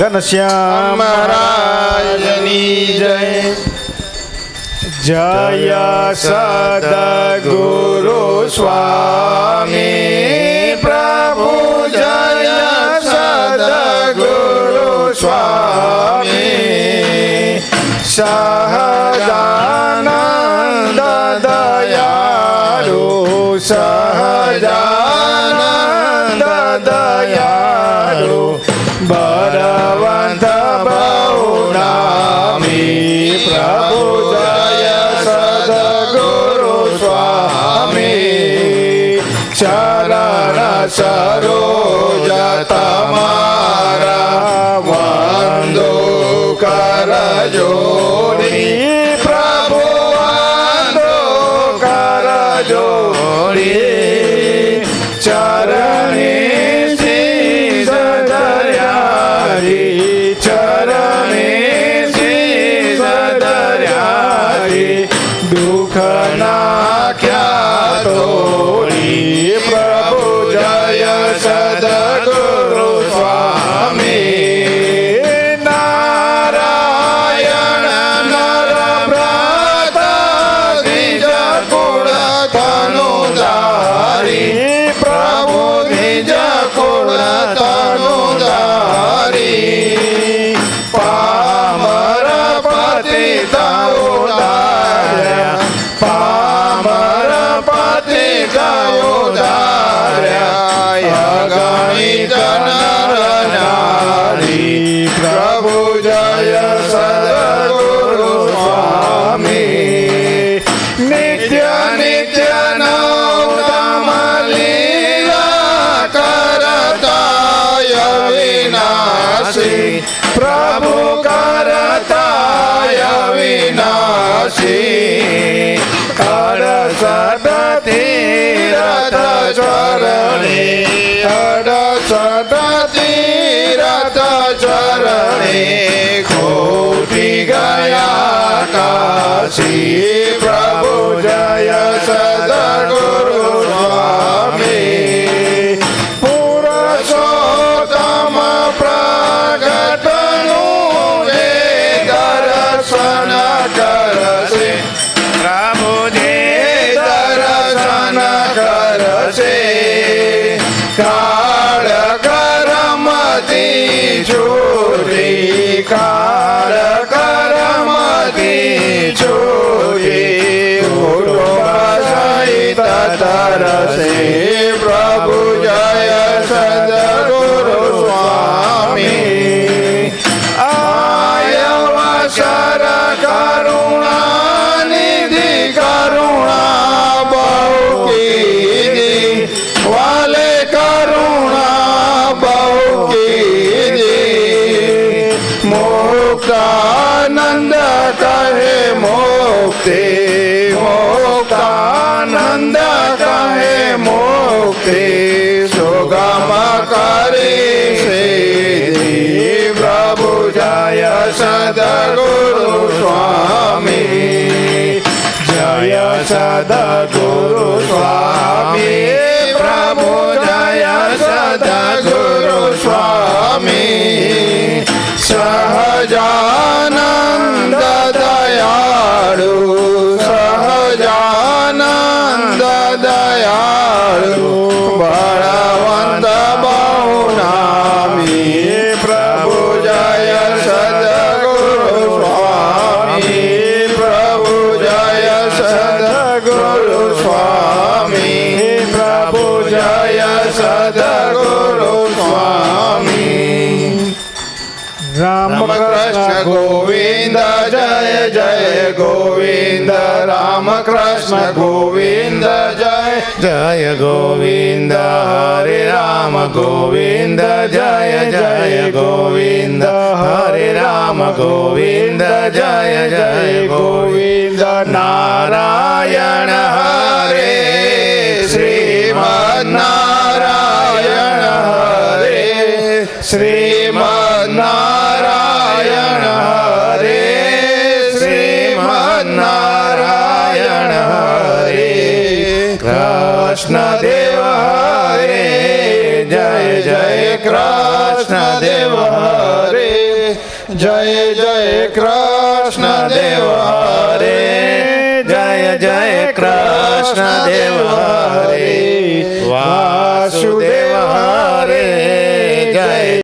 ઘનશ્યામ મહારાજની જય. જય સદગુરુ સ્વામી પ્રભુ, જય સદગુરુ સ્વામી. સહજાનંદ દયાળુ, સહજાનંદ દયાળુ, બળવંત બહુ નામી પ્રભુ, જય સદગુરુ સ્વામી. ચરણ સરોજ તમારા વંદો કર જોડી પ્રભુ, વંદો કર જોડી. ચરણી શીશ ધર્યારી, ચરણી શીશ ધર્યારી, દુઃખ નાખ્યા તોડી પ્રભુ, જય સદગુરુ સ્વામી. નારાયણ નર વ્રત દ્વિજ કુળ તનુધારી પ્રભુ, દ્વિજ કુળ તનુધારી. પામર પતિત ઉદ્ધાર્યા, પામર પતિત ઉદ્ધાર્યા, અગણિત નર નારી પ્રભુ, જય સદગુરુ સ્વામી. નિત્ય નિત્ય નવતમ લીલા કરતાય વિનાશી પ્રભુ, કરતાય વિનાશી. અડસઠ તીરથ ચરણે, અડસઠ તીરથ ચરણે, ખોટી ગયા કાશી પ્રભુ, જય સદગુરુ સ્વામી. પુરુષોત્તમ પ્રગટનું એ દર્શન કરશે પ્રભુ, જે દર્શન કરશે. કાળ કરમતી છૂટી, કાળ કરમતી છૂટી, સહિત તરસે પ્રભુ, જય સદગુરુ સ્વામી. આયવસર કરુણા નિધિ, કરુણા બહુ કીધી, વાલે કરુણા બહુ કીધી. મુક્તાનંદ કહે મુક્તિ, મુક્તાનંદ કહે મુક્તિ, સુગમ કરી સિદ્ધિ પ્રભુ, જય સદગુરુ સ્વામી. જય સદગુરુ સ્વામી પ્રભુ, જય સદગુરુ સ્વામી. સહજાનંદ દયાળુ, સહજાનંદ દયાળુ, બળવંત બહુ નામી પ્રભુ, જય સદગુરુ સ્વામી પ્રભુ, જય સદગુરુ સ્વામી પ્રભુ, જય સદગુરુ સ્વામી. રામ કૃષ્ણ ગોવિંદ જય જય ગોવિંદ, રામ કૃષ્ણ ગોવિંદ જય જય ગોવિંદ, હરે રામ ગોવિંદ જય જય ગોવિંદ, હરે રામ ગોવિંદ જય જય ગોવિંદ. નારાયણ હરે, શ્રીમદ નારાયણ હરે, શ્રીમદ નારાયણ હરે, શ્રીમદ નારાયણ હરે. કૃષ્ણ દેવ હરે, જય જય કૃષ્ણ દેવ હરે. જય કૃષ્ણ દેવ હરે જય જય કૃષ્ણ